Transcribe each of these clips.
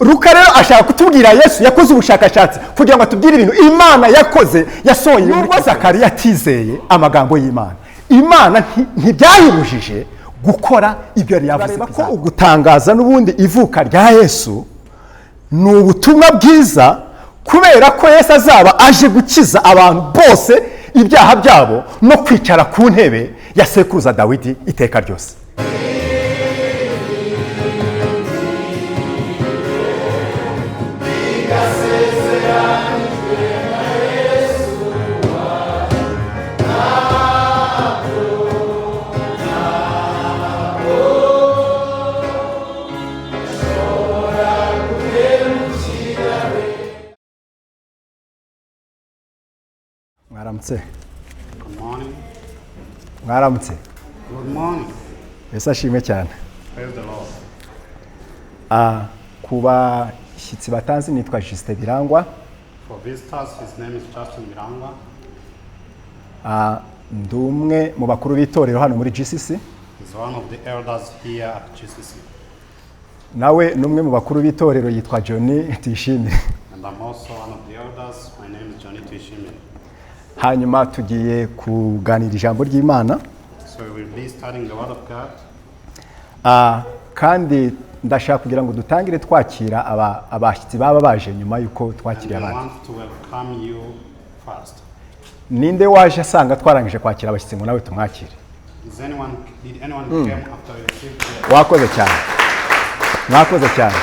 Luka rero ashaka kutubwira Yesu yakoze ubushakashatsi kugira ngo atubwire ibintu Imana yakoze yasohoye muri Zakariya atizeye amagambo y'Imana. Imana ntibyayibujije gukora ibyo yari yavuze ko ugutangaza n'ubundi ivuka rya Yesu ni ubutumwa bwiza kubera ko Yesu azaba aje gukiza abantu bose ibyaha byabo no kwicara ku ntebe ya sekuruza Dawidi iteka ryose. Good morning. Mwaramutse. Good morning. Yesu ashimwe cyane. Praise the Lord. Kuba shyitsi batanzi nitwa Birangwa. For visitors, his name is Birangwa. Ndumwe mu bakuru b'itorero hano muri GCC. He's one of the elders here at GCC. Nawe numwe mu bakuru b'itorero yitwa Tuyishimire. And I'm also one of the elders. My name is Tuyishimire. Hanyuma tugiye kuganira ijambo ry'Imana. So we will be studying the word of God. Kandi ndashaka kugira ngo dutangire twakira abashyitsi baba baje nyuma yuko twakiriye abandi. I want to welcome you first. Ninde waje asanga twarangije kwakira abashyitsi ngo nawe tumwakire? Did anyone came after we received the... Wakoze cyane. Mwakoze cyane.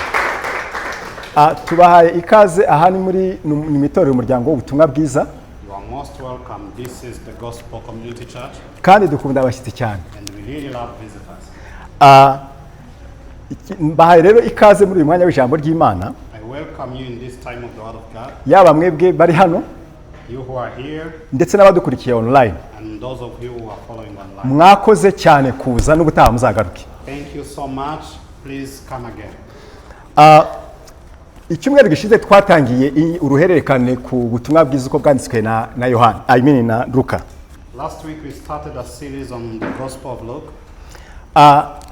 Tubahaye ikaze aha ni muri imitorero y'umuryango w'Ubutumwa Bwiza. You are most welcome. This is the Gospel Community Church. Kandi dukunda abashyitsi cyane. And we really love visitors. Mbahaye rero ikaze muri uyu mwanya w'ijambo ry'Imana. I welcome you in this time of the word of God. Yaba mwebwe bari hano. You who are here. Ndetse n'abadukurikiye online. And those of you who are following online. Mwakoze cyane kuza n'ubutaha muzagaruke. Thank you so much. Please come again. Icyumweru gishize twatangiye uruhererekane ku butumwa bwiza uko bwanditswe na Yohana, na Luka. Last week we started a series on the Gospel of Luke.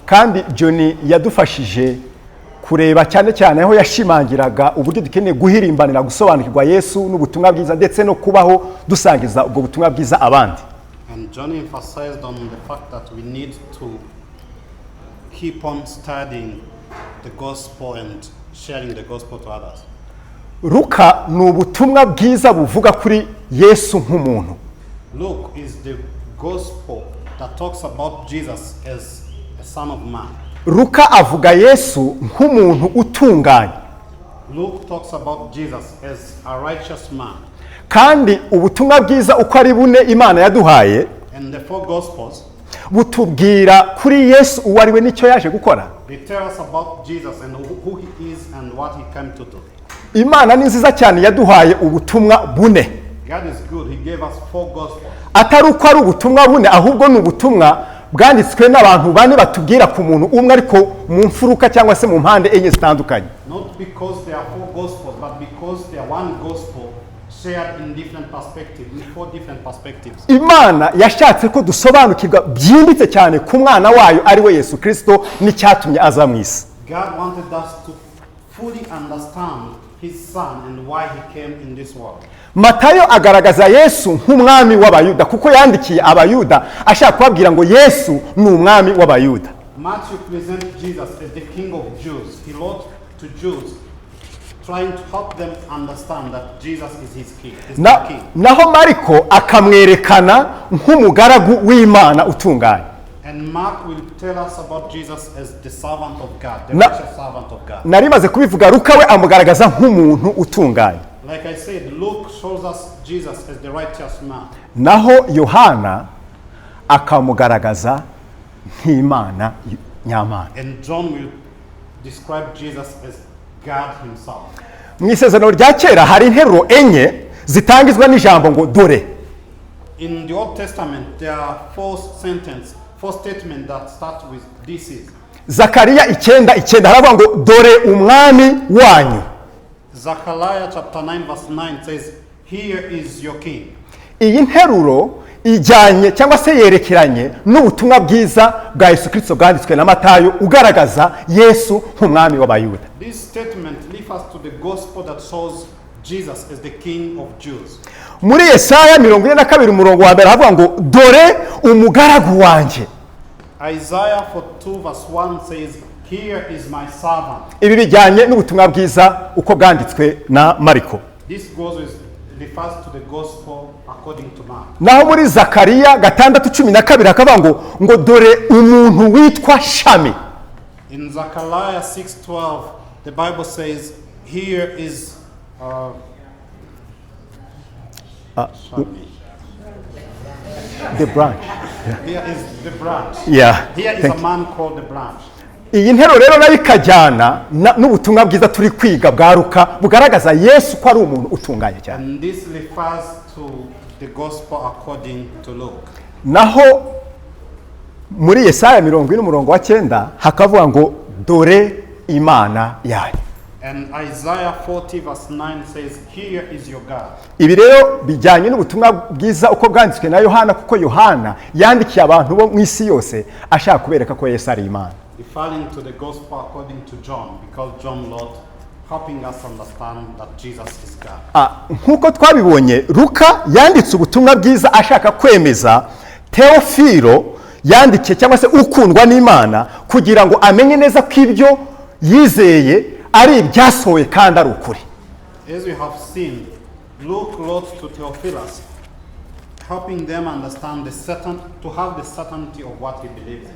Kandi Johnny yadufashije kureba cyane cyane aho yashimangiraga uburyo dukeneye guhirimbanira gusobanukirwa Yesu n'ubutumwa bwiza ndetse no kubaho dusangiza ubwo butumwa bwiza abandi. And Johnny emphasized on the fact that we need to keep on studying the gospel and sharing the gospel to others. Luka ni ubutumwa bwiza buvuga kuri Yesu nk'umuntu. Luke is the gospel that talks about Jesus as a son of man. Luka avuga Yesu nk'umuntu utunganye. Luke talks about Jesus as a righteous man. Kandi ubutumwa bwiza uko ari bune Imana yaduhaye. And the four gospels butubwira kuri Yesu uwo ari we nicyo yaje gukora. They tell us about Jesus and who he is and what he came to do. Imana ni nziza cyane yaduhaye ubutumwa bune. God is good. He gave us four gospels. Atari uko ari ubutumwa bune ahubwo ni ubutumwa bwanditswe n'abantu bane batubwira ku muntu umwe ariko mu mfuruka cyangwa se mu mpande enye zitandukanye. Not because there are four gospels but because they are one gospel shared in different perspectives, in four different perspectives. Imana yashatse ko dusobanukirwa byimbitse cyane ku mwana wayo ari we Yesu Kristo n'icyatumye aza mu isi. God wanted us to fully understand his son and why he came in this world. Matayo agaragaza Yesu nk'umwami w'Abayuda kuko yandikiye Abayuda ashaka kubabwira ngo Yesu ni umwami w'Abayuda. Matthew presents Jesus as the king of Jews. He wrote to Jews trying to help them understand that Jesus is his king. Naho Mariko akamwerekana nk'umugaragu w'Imana utunganye. And Mark will tell us about Jesus as the servant of God, the righteous servant of God. Narimaze kubivuga Luka we amugaragaza nk'umuntu utunganye. Like I said, Luke shows us Jesus as the righteous man. Naho Yohana akamugaragaza nk'Imana nyamana. And John will describe Jesus as God himself. Mu isezerano rya kera hari interuro enye zitangizwa n'ijambo ngo dore. In the Old Testament there are four statements that start with this is. Zakariya 9:9 haravuga ngo dore umwami wanyu. Zakariya chapter 9 verse 9 says, here is your king. Iyi nteruro ijyanye cyangwa se yerekeranye n'ubutumwa bwiza bwa Yesu Kristo bwanditswe na Matayo ugaragaza Yesu nk'umwami w'abayuda. This statement refers to the gospel that shows Jesus as the King of Jews. Muri Yesaya 42 umurongo wa mbere havuga ngo dore umugaragu wanje. Isaiah 42 verse 1 says, "Here is my servant." Ibi bijyanye n'ubutumwa bwiza uko bwanditswe na Mariko. This refers to the gospel according to Mark. Naho muri Zakariya 6:12 akavuga ngo dore umuntu witwa Shami. In Zakariya 6:12 the Bible says, "Here is Shami." The branch. Here is the branch. Yeah. Here is a man called the branch. Iyi ntero rero nayo ikajyana n'ubutumwa bwiza turi kwiga bwa Luka bugaragaza Yesu ko ari umuntu utunganye cyane. And this refers to the gospel according to Luke. Naho muri Yesaya 40 umurongo wa 9 hakavuga ngo dore Imana yanyu. And Isaiah 40 verse 9 says, "Here is your God." Ibi rero bijyanye n'ubutumwa bwiza uko bwanditswe na Yohana, kuko Yohana yandikiye abantu bo mu isi yose ashaka kubereka ko Yesu ari Imana. Referring to the gospel according to John, because John wrote, helping us understand that Jesus is God. Nkuko twabibonye Luka yanditse ubutumwa bwiza ashaka kwemeza Teofilo yandikiye cyangwa se ukundwa n'Imana kugira ngo amenye neza ko ibyo yizeye ari ibyasohoye kandi ari ukuri. As we have seen, Luke wrote to Theophilus, helping them understand to have the certainty of what he believes in.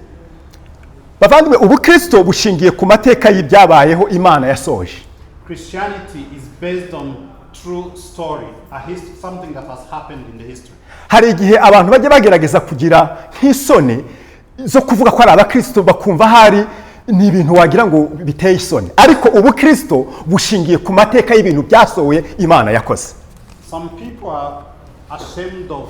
Bavandimwe, ubukristo bushingiye ku mateka y'ibyabayeho Imana yasohoje. Christianity is based on true story, something that has happened in the history. Hari igihe abantu bajya bagerageza kugira nk'isoni zo kuvuga ko ari abakristo bakumva hari ni ibintu wagira ngo biteye isoni, ariko ubukristo bushingiye ku mateka y'ibintu byasohoye Imana yakoze. Some people are ashamed of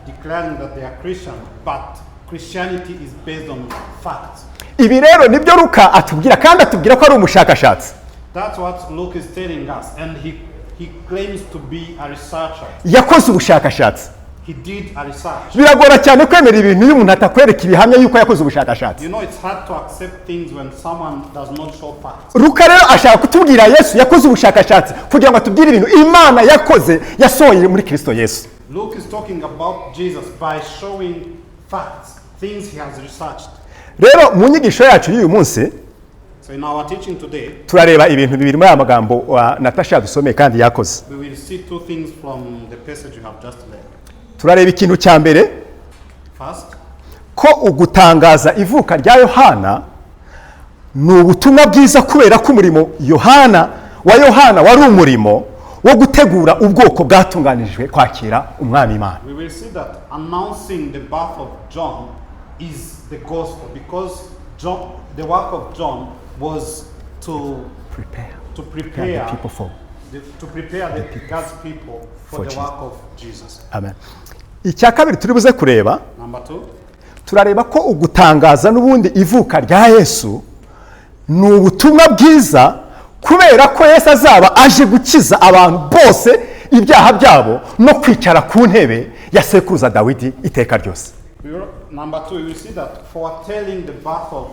declaring that they are Christian, but Christianity is based on facts. Ibi rero nibyo Luka atubwira, kandi atubwira ko ari umushakashatsi. That's what Luke is telling us, and he claims to be a researcher. Yakoze ubushakashatsi. He did a research. Biragora cyane kwemera ibintu iyo umuntu atakwereka ibihamya yuko yakoze ubushakashatsi. You know, it's hard to accept things when someone does not show facts. Luka rero ashaka kutubwira Yesu yakoze ubushakashatsi kugira ngo atubwire ibintu Imana yakoze yasohoye muri Kristo Yesu. Luke is talking about Jesus by showing facts, things he has researched. Rero mu nyigisho yacu y'uyu munsi, so in our teaching today, turareba ibintu bibiri muri aya magambo wa Natasha dusomeye kandi yakoze. We will see two things from the passage you have just read. Turareba ikintu cya mbere, first, ko ugutangaza ivuka rya Yohana ni ubutumwa bwiza kubera ko umurimo Yohana wari umurimo wo gutegura ubwoko bwatunganijwe kwakira umwami Imana. We will see that announcing the birth of John is the gospel, because the work of John was to prepare the people for God's people for the work of Jesus. Amen. Icya kabiri turi buze kureba, Number 2, turareba ko ugutangaza n'ubundi ivuka rya Yesu ni ubutumwa bwiza kubera ko Yesu azaba aje gukiza abantu bose ibyaha byabo no kwicara ku ntebe ya sekuruza Dawidi iteka ryose. Number 2, you will see that foretelling the birth of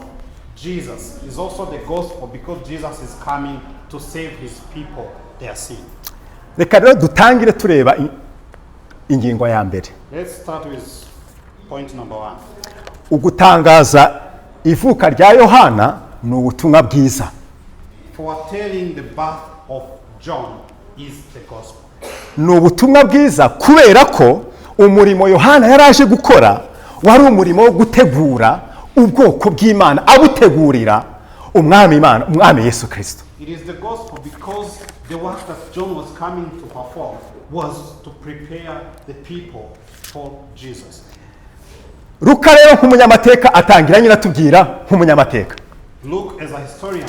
Jesus is also the gospel, because Jesus is coming to save his people their sin. Reka rero dutangire tureba ingingo ya mbere. Let's start with point number 1. Ugutangaza ivuka rya Yohana ni ubutumwa bwiza. Foretelling the birth of John is the gospel. Ni ubutumwa bwiza kubera ko umurimo Yohana yaraje gukora wari umurimo wo gutegura ubwoko bw'Imana, abutegurira umwami Yesu Kristo. It is the gospel because the work that John was coming to perform was to prepare the people for Jesus. Luka rero nk'umunyamateka atangira nyine atubwira nk'umunyamateka. Luke, as a historian,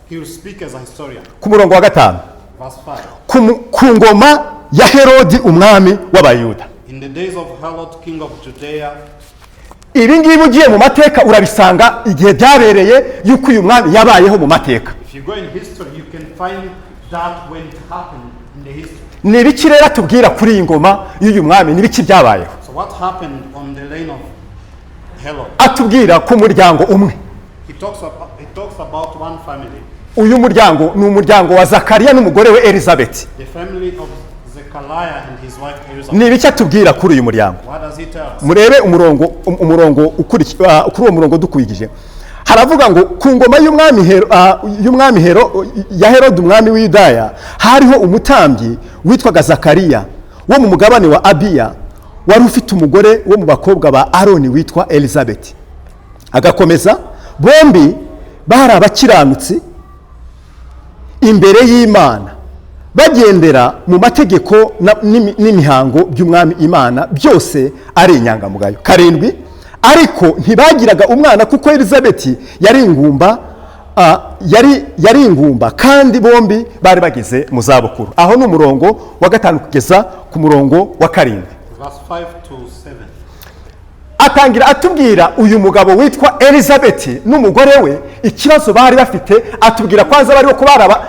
he will speak as a historian. Ku murongo wa 5. Verse 5. Ku ngoma ya Herodi umwami w'Abayuda. In the days of Herod, king of Judea. Ibi ngibi ugiye mu mateka urabisanga igihe byabereye yuko uyu mwami yabayeho mu mateka. If you go in history, you can find that when it happened in the history. ni ibiki rero atubwira kuri iyi ngoma y'uyu mwami, ni ibiki byabayeho? So what happened on the reign of Herod? Atubwira ku muryango umwe. He talks about one family. Uyu muryango ni umuryango wa Zakariya n'umugore we Elizabeth. The family of Zakariya and his wife Elizabeth. Ni ibiki atubwira kuri uyu muryango? What does he tell us? Murebe umurongo kuri uwo murongo dukwigije. Haravuga ngo ku ngoma y'umwami ya Herod umwami w'Yudaya hariho umutambyi witwaga Zakariya wo mu mugabane wa Abiya, wari ufite umugore wo mu bakobwa ba Aroni witwa Elizabeth. Agakomeza, bombi bari abakiranutsi imbere y'Imana, bagendera mu mategeko n'imihango by'umwami Imana, byose ari inyangamugayo. 7, ariko ntibagiraga umwana kuko Elizabeth yari ingumba kandi bombi bari bagize mu zabukuru. Aho ni umurongo wa 5 kugeza ku murongo wa 7. Verse 5 to 7. Atangira atubwira uyu mugabo witwa Elizabeth n'umugore we ikibazo bari bafite. Atubwira kwanza bari ko baraba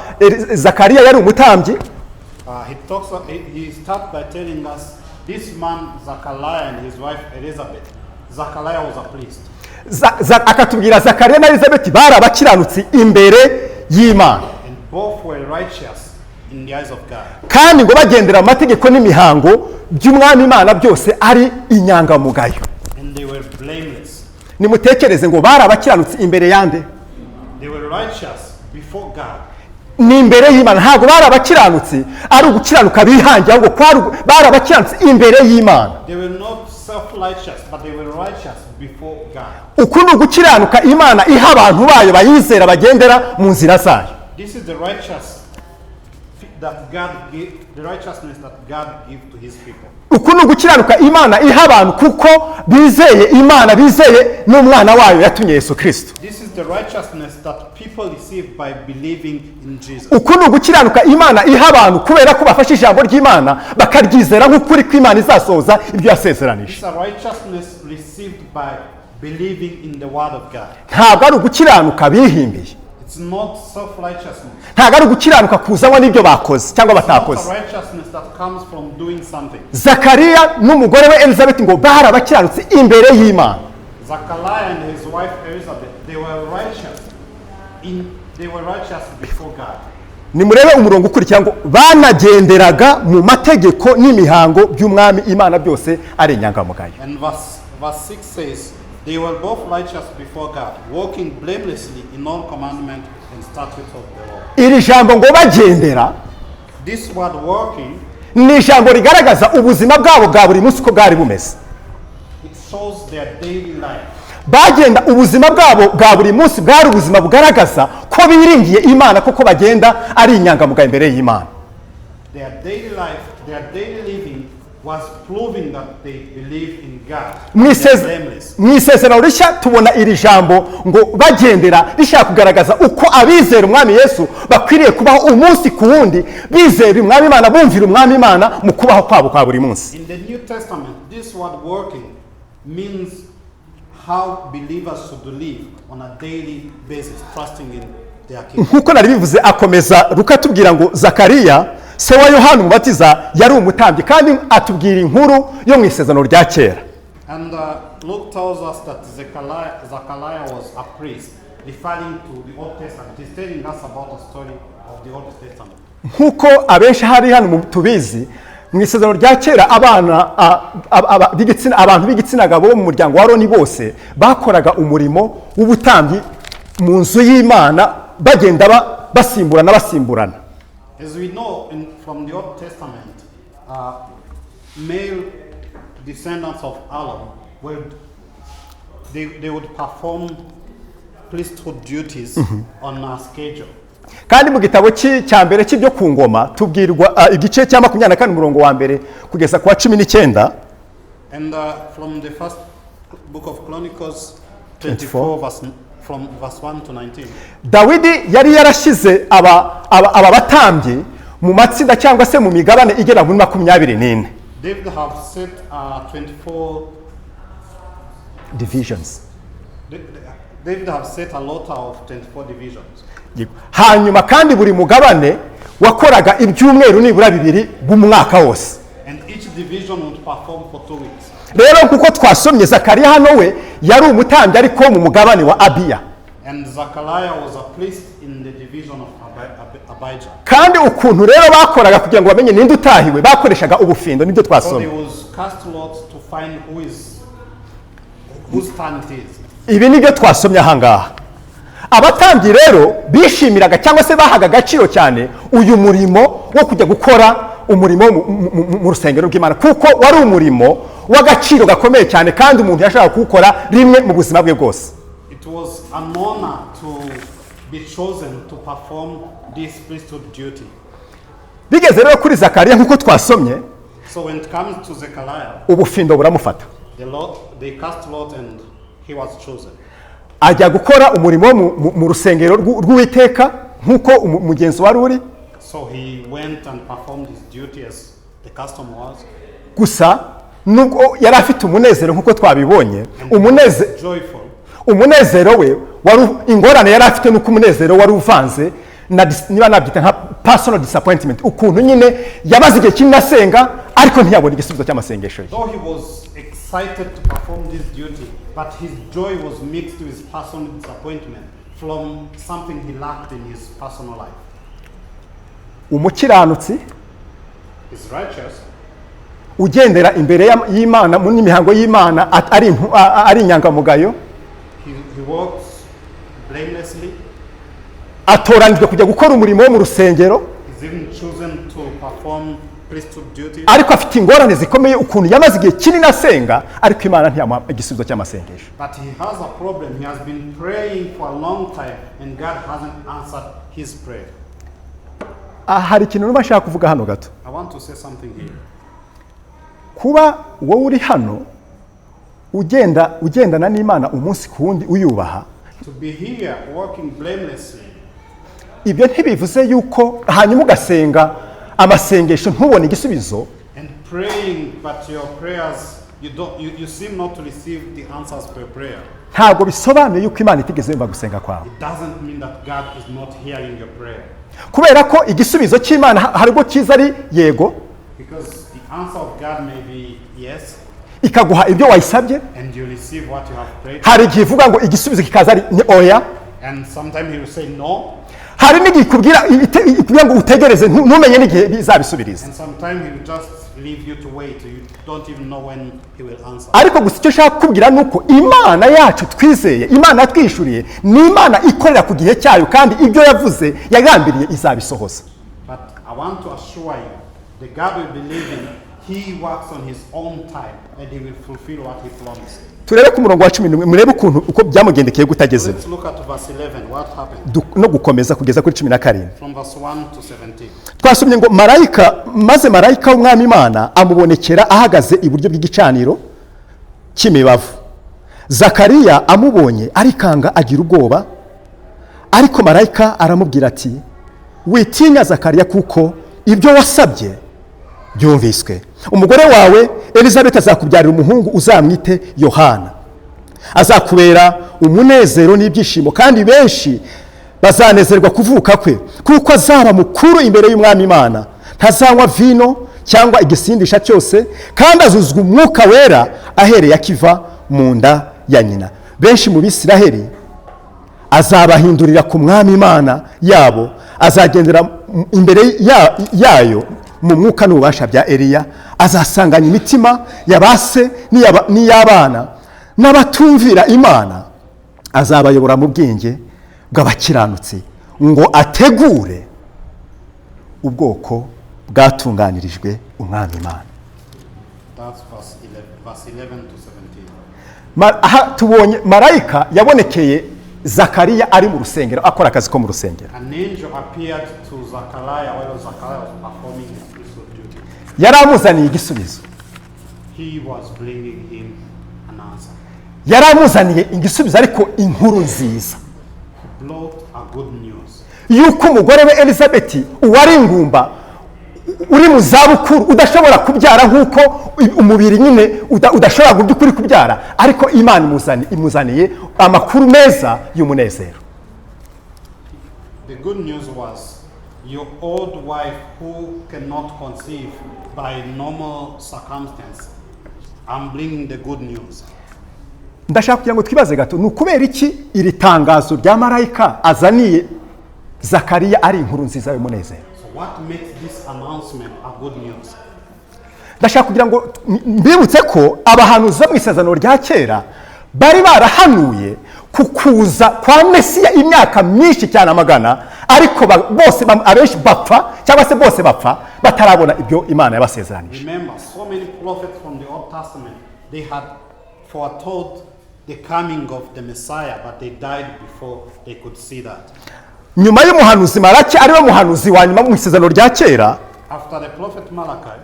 Zakariya yari umutambyi. He starts by telling us this man Zakariya and his wife Elizabeth. Zakariya was a priest. Akatubwira Zakariya na Elizabeth bari abakiranutsi imbere y'Imana. And both were righteous in the eyes of God. Kandi ngo bagendera mu mategeko n'imihango by'umwami Imana, byose ari inyangamugayo. And they were blameless. Nimutekereze ngo bari abakiranutsi imbere yande? They were righteous before God. Ni imbere y'Imana. Ntabwo bari abakiranutsi ari ugukiranuka bihangiye, ahubwo bari abakiranutsi imbere y'Imana. They were not self-righteous, but they were righteous before God. Uku ni ugukiranuka Imana iha abantu bayo bayizera bagendera mu nzira zayo. This is the righteousness that God gives to his people. Uku ni ugukiranuka Imana iha abantu kuko bizeye Imana, bizeye n'umwana wayo yatumye Yesu Kristo. This is the righteousness that people receive by believing in Jesus. Uku ni ugukiranuka Imana iha abantu kubera ko bafashe ijambo ry'Imana bakaryizera nk'ukuri ko Imana izasohoza ibyo yasezeranije. It's a righteousness received by believing in the word of God. Ntabwo ari ugukiranuka bihimbiye. It's not self-righteousness. Ntabwo ari ugukiranuka kuzanwa n'ibyo bakoze cyangwa batakoze. It's not a righteousness that comes from doing something. Zakariya n'umugore we Elizabeth ngo bari abakiranutsi imbere y'Imana. Zakariya and his wife Elizabeth, they were righteous before God. Nimurebe umurongo ukurikira ngo banagenderaga mu mategeko n'imihango by'umwami Imana, byose ari inyangamugayo. And verse 6 says, they were both righteous before God, walking blamelessly in all commandment and statutes of the law. Iri jambo ngo bagendera, This word walking, ni ijambo rigaragaza ubuzima bwabo bwa buri munsi ko bwari bumeze. it shows their daily life. Bagenda ubuzima bwabo bwa buri munsi bwari ubuzima bugaragaza ko biringiye Imana, kuko bagenda ari inyangamugayo imbere y'Imana. Their daily life, their daily living was proving that they believe in God. Mu isezerano rishya tubona iri jambo ngo bagendera rishaka kugaragaza uko abizera umwami Yesu bakwiriye kubaho umunsi ku wundi, bizera umwami Imana, bumvira umwami Imana mu kubaho kwabo kwa buri munsi. In the New Testament, this word working means how believers should live on a daily basis, trusting in their King. Nkuko nari bivuze, akomeza Luka atubwira ngo Zakariya se wa Yohana Umubatiza yari umutambyi, kandi atubwira inkuru yo mu isezerano rya kera. And Luke tells us that Zakariya was a priest, referring to the Old Testament. He's telling us about the story of the Old Testament. Nkuko abenshi hari hano tubizi, mu isezerano rya kera abantu b'igitsina gabo bo mu muryango wa Aroni bose bakoraga umurimo w'ubutambyi mu nzu y'Imana, bagenda basimburana. As we know from the Old Testament, male descendants of Aaron they would perform priesthood duties on a schedule. Kandi mu gitabo cya mbere cy'ibyo ku ngoma tubwirwa igice cya 24 umurongo wa mbere kugeza kwa 19. And from the first book of Chronicles 24 from verse 1 to 19. Dawidi yari yarashize aba batambyi mu matsinda cyangwa se mu migabane igera muri 24. David have set 24 divisions. David have set a lot of 24 divisions. Hanyuma kandi buri mugabane wakoraga ibyumweru nibura bibiri b'umwaka wose. And each division would perform for 2 weeks. Rero kuko twasomye Zakariya hano we yari umutambyi ariko mu mugabane wa Abiya. And Zakariya was a priest in the division of Abijah. Kandi ukuntu rero bakoraga kugira ngo bamenye ninde utahiwe bakoreshaga ubufindo nibyo So twasomye. they was cast lots to find whose turn it is. Ibi nibyo twasomye ahangaha. Abatambyi rero bishimiraga cyangwa se bahaga agaciro cyane uyu murimo wo kujya gukora umurimo mu rusengero rw'Imana kuko wari umurimo w'agaciro gakomeye cyane kandi umuntu yashaka kuwukora rimwe mu buzima bwe bwose. It was an honor to be chosen to perform this priesthood duty. Bigeze rero kuri Zakariya nkuko twasomye. So when it comes to Zakariya, ubufindo buramufata. They cast lot and he was chosen. Ajya gukora umurimo mu rusengero rw'Uwiteka nkuko umugenzi wari uri. So he went and performed his duty as the custom was. Gusa nubwo yari afite umunezero nkuko twabibonye, umunezero we wari ingorane yari afite nuko umunezero wari uvanze niba nabyita nka personal disappointment, ukuntu nyine yabaze igihe kinini asenga ariko ntiyabona igisubizo cy'amasengesho ye. Though he was excited to perform this duty, but his joy was mixed with personal disappointment from something he lacked in his personal life. Umukiranutsi is righteous, ugendera imbere y'Imana mu mihango y'Imana ari inyangamugayo. He walks blamelessly. Atoranijwe kujya gukora umurimo wo mu rusengero. He's even chosen to perform priesthood duties. Ariko afite ingorane zikomeye ukuntu yamaze igihe kinini asenga ariko Imana ntiyamuha igisubizo cy'amasengesho. But he has a problem. He has been praying for a long time and God hasn't answered his prayer. Hari ikintu nubashaka kuvuga hano gato. I want to say something here. Kuba wowe uri hano ugendana n'Imana umunsi ku wundi uyubaha. To be here walking blamelessly. Ibyo ntibivuze yuko hanyuma ugasenga amasengesho ntubone igisubizo. And praying but your prayers you seem not to receive the answers per prayer. Ntabwo bisobanuye yuko Imana itigeze yumva gusenga kwawe. It doesn't mean that God is not hearing your prayer. Kubera ko igisubizo cy'Imana harimo kiza ari yego. Because the answer of God may be yes. Ikaguha ibyo wayisabye. And you receive what you have prayed. Hari igihe ivuga ngo igisubizo kikaza ari oya. And sometimes he will say no. Hari n'igihe ikubwira ngo utegereze ntumenye n'igihe bizabisubiriza. And sometimes he will just leave you to wait. You don't even know when he will answer. Ariko gusa icyo shaka kubwira nuko Imana yacu twizeye, Imana twishuriye ni Imana ikorera ku gihe cyayo kandi ibyo yavuze yagambiriye izabisohoza. But I want to assure you, the God we believe in, he works on his own time and he will fulfill what he promised. Turebe ku murongo wa 11 murebe ukuntu uko byamugendekeye gutageze. Let's look at verse 11. What happened? No gukomeza kugeza kuri 17. From verse 1 to 17. Twasomye ngo marayika w'Umwami Imana amubonekera ahagaze iburyo bw'igicaniro cy'imibavu. Zakariya amubonye arikanga agira ubwoba, ariko marayika aramubwira ati witinya Zakariya kuko ibyo wasabye byumviswe. Umugore wawe Elizabeth azakubyarira umuhungu uzamwite Yohana. Azakubera umunezero n'ibyishimo kandi benshi bazanezerwa kuvuka kwe kuko azaba mukuru imbere y'Umwami Imana. Ntazanywa vino cyangwa igisindisha cyose kandi azuzwa umwuka wera ahereye akiva mu nda ya nyina. Benshi mu Bisiraheli azabahindurira ku Mwami Imana yabo, azagendera imbere yayo mu mwuka n'ububasha bya Eliya, azasanganya imitima yabase n'iyabana n'abatumvira Imana, azabayobora mu bwenge bw'abakiranutsi ngo ategure ubwoko bwatunganirijwe Umwami Imana. That's verse 11 to 17. Aha tubonye marayika yabonekeye Zakariya ari mu rusengero akora akazi ko mu rusengero. An angel appeared to Zakariya while Zakariya was performing his priesthood duty. Yaramuzaniye igisubizo. He was bringing him an answer. Yaramuzaniye igisubizo ariko inkuru nziza. He brought a good news. Yuko umugore we Elizabeth uwari ingumba uri mu zabukuru udashobora kubyara nkuko umubiri nyine udashobora by'ukuri kubyara, ariko Imana imuzaniye amakuru meza y'umunezero. The good news was your old wife who cannot conceive by normal circumstance, I'm bringing the good news. ndashaka kugira ngo twibaze gato ni ukubera iki iri tangazo rya marayika azaniye Zakariya ari inkuru nziza y'umunezero. So what makes this announcement a good news? ndashaka kugira ngo mbibutse ko abahanuzi mu isezerano rya kera bari barahanuye kukuza kwa Mesiya imyaka myinshi cyane amagana, ariko bose abenshi bapfa cyangwa se bose bapfa batarabona ibyo Imana yabasezeranije. Remember, so many prophets from the Old Testament, they had foretold the coming of the Messiah, but they died before they could see that. Nyuma y'umuhanuzi Maraki ariwe muhanuzi wa nyuma mu isezerano rya kera, After the prophet Malachi,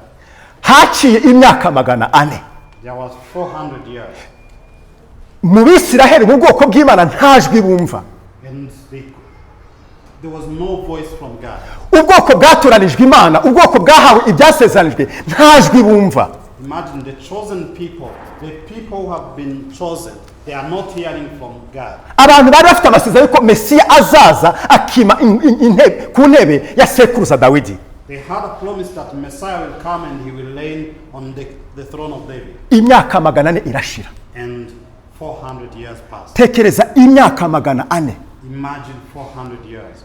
haciye imyaka 400. there was 400 years. Mu Bisiraheli mu bwoko bw'Imana ntajwi bumva. And there was no voice from God. Ubwoko bwatoranijwe Imana, ubwoko bwahawe ibyasezeranijwe ntajwi bumva. Imagine the chosen people, the people who have been chosen, they are not hearing from God. Abantu bari bafite amasezerano ko Mesiya azaza akima ku ntebe ya sekuruza Dawidi. They had a promise that Messiah will come and he will reign on the throne of David. Imyaka 400 irashira. And 400 years passed. Tekereza imyaka 400. Imagine 400 years.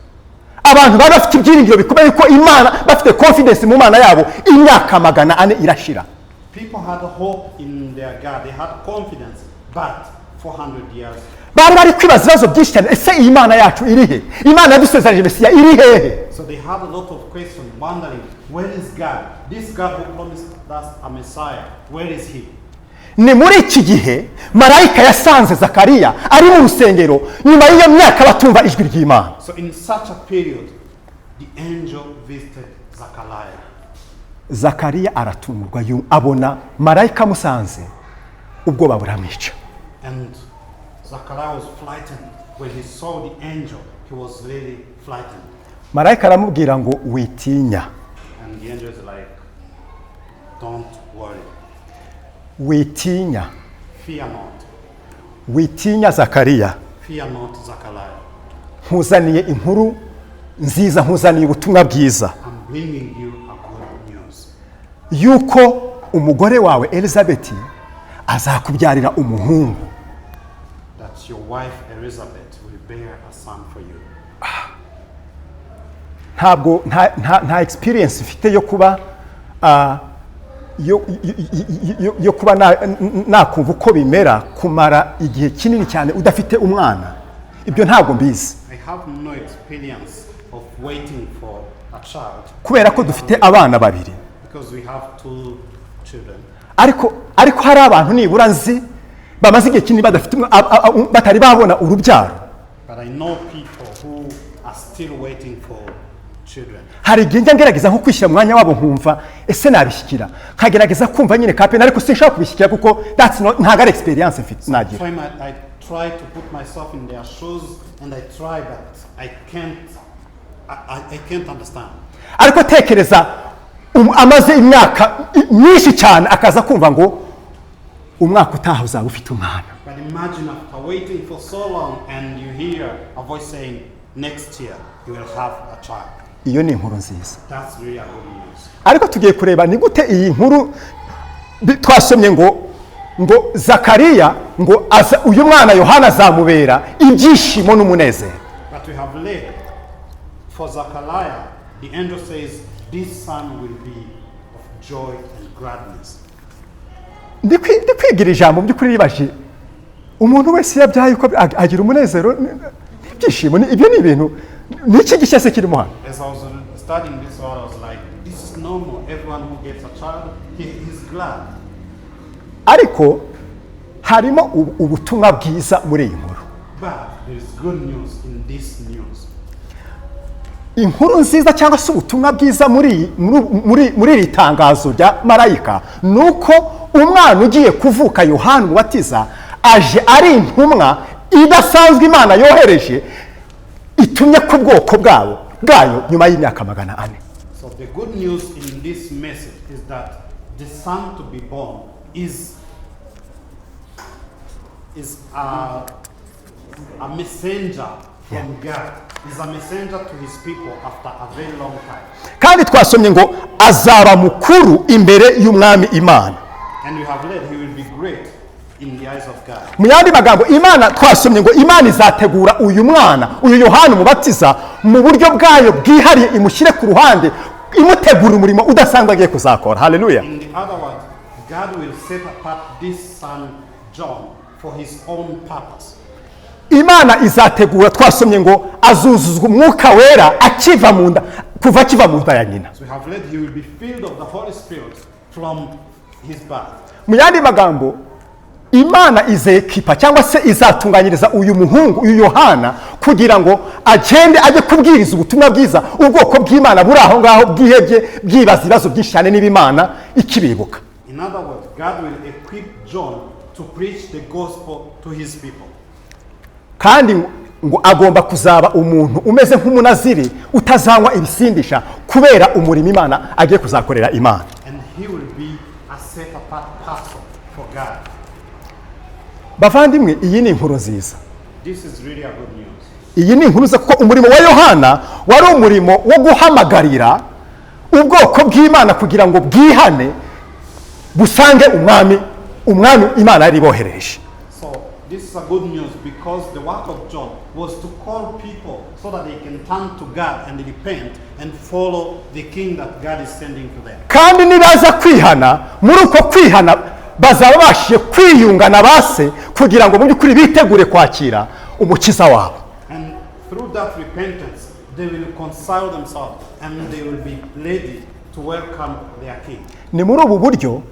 Abantu bari bafite ibyiringiro bikomeye ko Imana bafite confidence mu Mana yabo, imyaka 400 irashira. People had hope in their God. They had confidence, but 400 years. Bari kwibaza ibibazo byinshi cyane, ese iyi Imana yacu iri he? Imana yadusezeranije Mesiya iri hehe? So they had a lot of questions, wondering, where is God? This God who promised us a Messiah, where is he? Ni muri iki gihe marayika yasanze Zakariya ari mu rusengero nyuma y'iyo myaka batumva ijwi ry'Imana. So in such a period, the angel visited Zakariya. Zakariya aratungurwa abona marayika amusanze, ubwoba buramwica. And Zakariya was frightened. When he saw the angel, he was really frightened. Marayika aramubwira ngo witinya. And the angel is like, don't worry. Witinya. Fear not. Witinya Zakariya. Fear not, Zakariya. Nkuzaniye inkuru nziza, nkuzaniye ubutumwa bwiza. I'm bringing you a good news. Yuko umugore wawe Elizabeth azakubyarira umuhungu. That your wife Elizabeth will bear a son for you. Ntabwo nta experience ifite yo kuba yo kuba nakumva uko bimera kumara igihe kinini cyane udafite umwana. Ibyo ntabwo mbizi. I have no experience of waiting for a child. Kubera ko dufite abana babiri. Because we have 2 children. Ariko hari abantu nibura nzi bamaze igihe kinini badafite batari babona urubyaro. But I know people who are still waiting for children. Hari igihe njya ngerageza nko kwishyira mu mwanya wabo nkumva ese nabishyikira, nkagerageza kumva nyine kapena, ariko sinshaka kubishyikira kuko that's not ntago experience mfite nagira. I try to put myself in their shoes and I try, but I can't understand. Ariko tekereza amaze imyaka myinshi cyane akaza kumva ngo umwaka utaha uzaba ufite umwana. But imagine after waiting for so long and you hear a voice saying next year you will have a child. Iyo ni inkuru nziza. That's really a good news. Ariko tugiye kureba ni gute iyi nkuru twasomye ngo Zakariya ngo uyu mwana Yohana azamubera ibyishimo n'umunezero. But we have read for Zakariya, the angel says this son will be of joy and gladness. Ndi kwigira ijambo by'ukuri ribaje umuntu wese yabyaye uko agira umunezero ibyishimo. Ibyo ni ibintu niki gishya se kirimo hano. As I was studying this one, I was like, this is normal. Everyone who gets a child, he's glad. Ariko harimo ubutumwa bwiza muri iyi nkuru. But there is good news in this news. Inkuru nziza cyangwa se ubutumwa bwiza muri iri tangazo rya marayika nuko umwana ugiye kuvuka Yohana Umubatiza aje ari intumwa idasanzwe Imana yohereje itumye ku bwoko bwayo nyuma y'imyaka 400. So the good news in this message is that the son to be born is a messenger from God. He's a messenger to his people after a very long time. kandi twasomye ngo azaba mukuru imbere y'umwami Imana. And we have read he will be great in the eyes of God. Mu yandi magambo Imana twasomye ngo Imana izategura uyu mwana uyu Yohana umubatiza mu buryo bwayo bwihariye imushyire ku ruhande imutegura umurimo udasanzwe agiye kuzakora. Haleluya. In the other words, God will set apart this son John for his own purpose. Imana izategura twasomye ngo azuzuzwa umwuka wera akiva mu nda kuva akiva mu nda ya nyina. So we have read he will be filled of the Holy Spirit from his birth. Mu yandi magambo Imana izekipa cyangwa se izatunganyiriza uyu muhungu uyu Yohana kugira ngo agende ajye kubwiriza ubutumwa bwiza ubwoko bw'Imana buri aho ngaho bwihebye byibaza ibibazo byinshi cyane n'ibimana ikibibuka. In other words, God will equip John to preach the gospel to his people. Kandi ngo agomba kuzaba umuntu umeze nk'umunaziri utazanywa ibisindisha kubera umurimo Imana agiye kuzakorera Imana. And he will be a set apart person for God. Bavandimwe, iyi ni inkuru nziza. This is really a good news. Iyi ni inkuru nziza kuko umurimo wa Yohana wari umurimo wo guhamagarira ubwoko bw'Imana kugira ngo bwihane busange umwami Imana yari bohereje. So this is a good news because the work of John was to call people so that they can turn to God and repent and follow the king that God is sending to them. Kandi nibaza kwihana muri uko kwihana bazaba bashiye kwiyunga na base kugira ngo mu by'ukuri bitegure kwakira umukiza wabo. And through that repentance they will reconcile themselves and they will be ready to welcome their king. Ni muri ubu buryo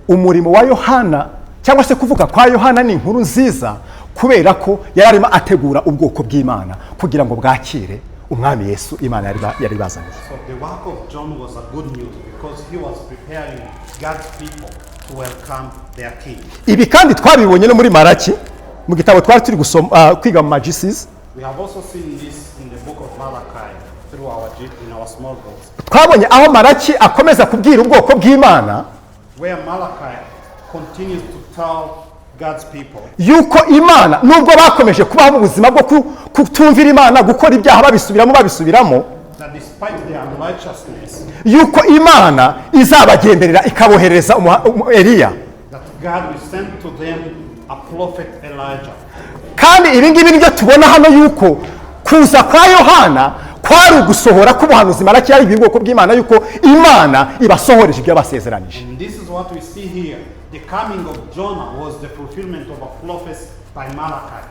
umurimo wa Yohana cyangwa se kuvuka kwa Yohana ni inkuru nziza kubera ko yari arimo ategura ubwoko bw'Imana kugira ngo bwakire umwami Yesu Imana yari bazanye. So the work of John was a good news because he was preparing God's people to welcome their king. Ibi kandi twabibonye no muri Maraki mu gitabo twari turi gusoma kwiga mu Magisis. We have also seen this in the book of Malachi through in our small books. Twabonye aho Maraki akomeza kubwira ubwoko bw'Imana where Malachi continues to tell God's people yuko Imana nubwo bakomeje kubaho mu buzima bwo kutumvira Imana gukora ibyaha babisubiramo that despite their unrighteousness yuko Imana izabagenderera ikabohereza Eliya, that God will send to them a prophet Elijah. Kandi ibi ngibi nibyo tubona hano yuko kuza kwa Yohana kwari ugusohora k'ubuhanuzi Maraki yari ubwoko bw'Imana yuko Imana ibasohoreje ibyo basezeranije. And this is what we see here. The coming of Jonah was the fulfillment of a prophecy by Malachi.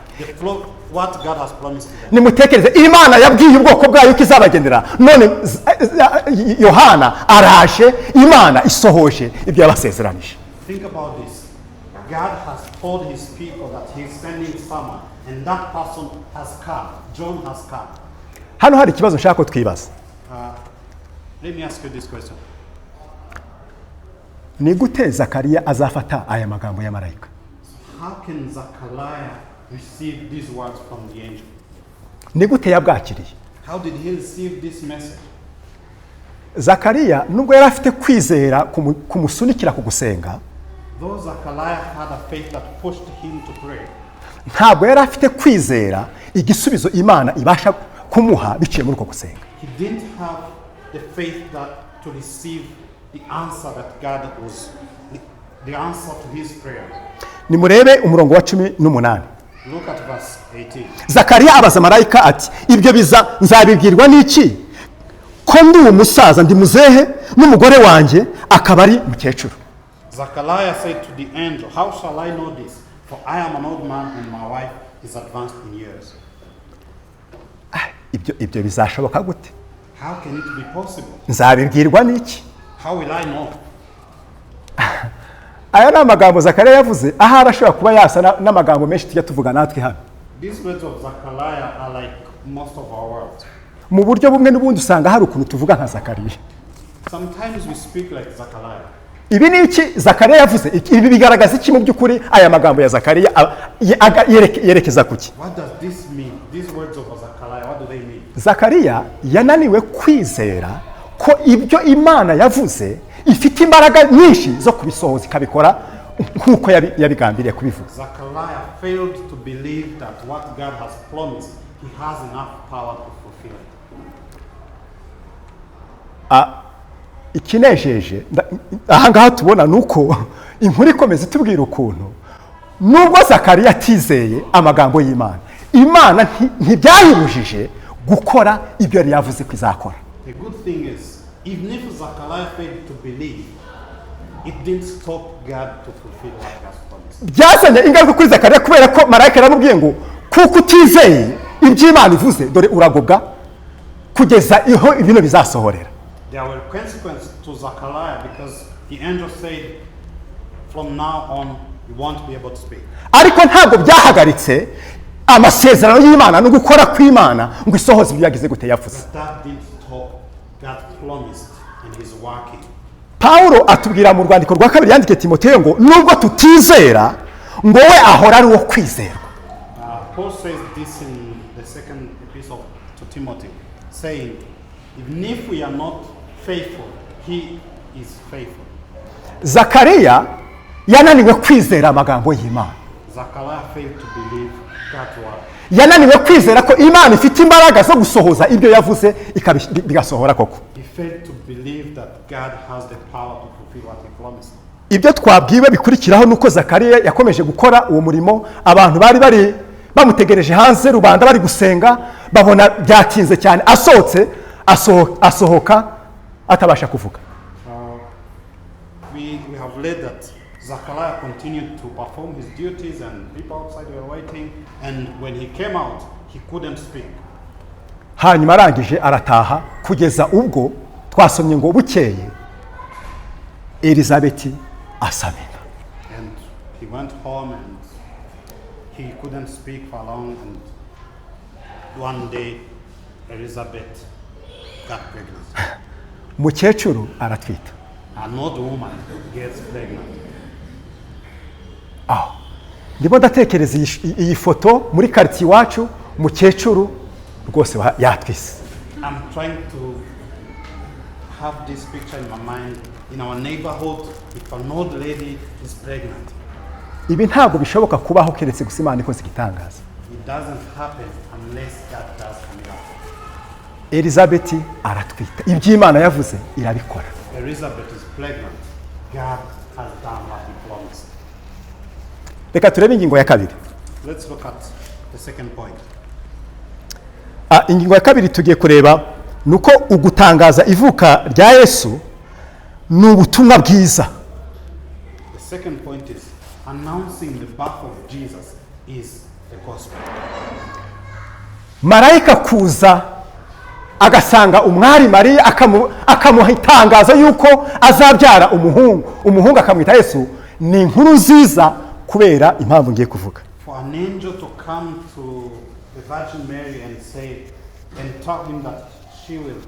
What God has promised to them. Nimutekereze Imana yabwiye ubwoko bwayo ko izabagendera none Yohana araje Imana isohoje ibyo yabasezeranije. Think about this. God has told his people that he is sending someone and that person has come. John has come. Hano hari ikibazo nshaka ko twibaza. Let me ask you this question. Ni gute Zakariya azafata aya magambo ya marayika? How can Zakariya receive these words from the angel? Ni gute yabwakiriye? How did he receive this message? Zakariya nubwo yari afite kwizera kumusunikira ku gusenga, though Zakariya had a faith that pushed him to pray, ntabwo yari afite kwizera igisubizo Imana ibasha kumuha biciye muri uko gusenga. He didn't have the faith that to receive the answer that God was the answer to his prayer. Nimurebe umurongo wa 18. Look at verse 18. Zakariya abaza marayika ati ibyo nzabibwirwa n'iki ko ndi umusaza ndi muzehe n'umugore wanjye akaba ari mukecuru. Zakariya said to the angel, how shall I know this? For I am an old man and my wife is advanced in years. Ibyo bizashoboka gute? How can it be possible? Nzabibwirwa n'iki? How will I know? Aya ni amagambo Zakariya yavuze aha arashobora kuba yasa n'amagambo menshi tujya tuvuga natwe hano. These words of Zakariya are like most of our words. Mu buryo bumwe n'ubundi usanga hari ukuntu tuvuga nka Zakariya. Sometimes we speak like Zakariya. Ibi ni iki Zakariya yavuze? Ibi bigaragaza iki mu by'ukuri aya magambo ya Zakariya yerekeza kuki? What does this mean? These words of Zakariya, what do they mean? Zakariya yananiwe kwizera ko ibyo Imana yavuze ifite imbaraga nyinshi zo kubisohoza ikabikora nkuko yabigambiriye kubivuga. Zakariya failed to believe that what God has promised he has enough power to fulfill it. Ikinejeje ahangaha tubona nuko inkuru ikomeza itubwira ukuntu nubwo Zakariya atizeye amagambo y'Imana, Imana ntibyayibujije gukora ibyo yari yavuze ko izakora. The good thing is, even if Zakariya failed to believe, it didn't stop God to fulfill what he has promised. Byazanye ingaruka kuri Zakariya kubera ko marayika yaramubwiye ngo kuko utizeye ibyo Imana ivuze dore uragobwa kugeza iho ibintu bizasohorera. There were consequences to Zakariya because the angel said, from now on, you won't be able to speak. Ariko ntabwo byahagaritse amasezerano y'Imana no gukora kw'Imana ngo isohoze ibyo yagize gute yavuze. But that didn't stop God promised in his working. Paulo atubwira mu rwandiko rwa kabiri yandikiye Timoteyo ngo nubwo tutizera ngo we ahora ari uwo kwizerwa. Paul says this in the second epistle to Timothy, saying, even if we are not faithful, he is faithful. Zakariya yananiwe kwizera amagambo y'Imana. Zakariya failed to believe God's word. Yananiwe kwizera ko Imana ifite imbaraga zo gusohoza ibyo yavuze bigasohora koko. He failed to believe that God has the power to fulfill what he promised. Ibyo twabwiwe bikurikiraho nuko Zakariya yakomeje gukora uwo murimo, abantu bari bamutegereje hanze, rubanda bari gusenga, babona byatinze cyane, asohoka atabasha kuvuga. We have read that Zakariya continued to perform his duties and people outside were waiting, and when he came out, he couldn't speak. Hanyuma arangije arataha kugeza ubwo twasomye ngo bukeye Elizabeth asamena. And he went home and he couldn't speak for long, and one day Elizabeth got pregnant. Mukecuru aratwita. An old woman gets pregnant. Ndimo ndatekereza iyi foto muri quartier iwacu, mukecuru rwose yatwise. I'm trying to have this picture in my mind. In our neighborhood, if an old lady is pregnant, Ibi ntabwo bishoboka kubaho keretse gusa Imana ikoze igitangaza. it doesn't happen unless God does a miracle. Elizabeth aratwita. Ibyo Imana yavuze irabikora. Elizabeth is pregnant. God has done what he promised. Reka turebe ingingo ya kabiri. Let's look at the second point. Ingingo ya kabiri tugiye kureba nuko ugutangaza ivuka rya Yesu ni ubutumwa bwiza. The second point is announcing the birth of Jesus is the gospel. Marayika kuza agasanga umwari Mariya akamuha itangazo yuko azabyara umuhungu akamwita Yesu, ni inkuru nziza kubera impamvu ngiye kuvuga. For an angel to come to the Virgin Mary and say and tell him that she will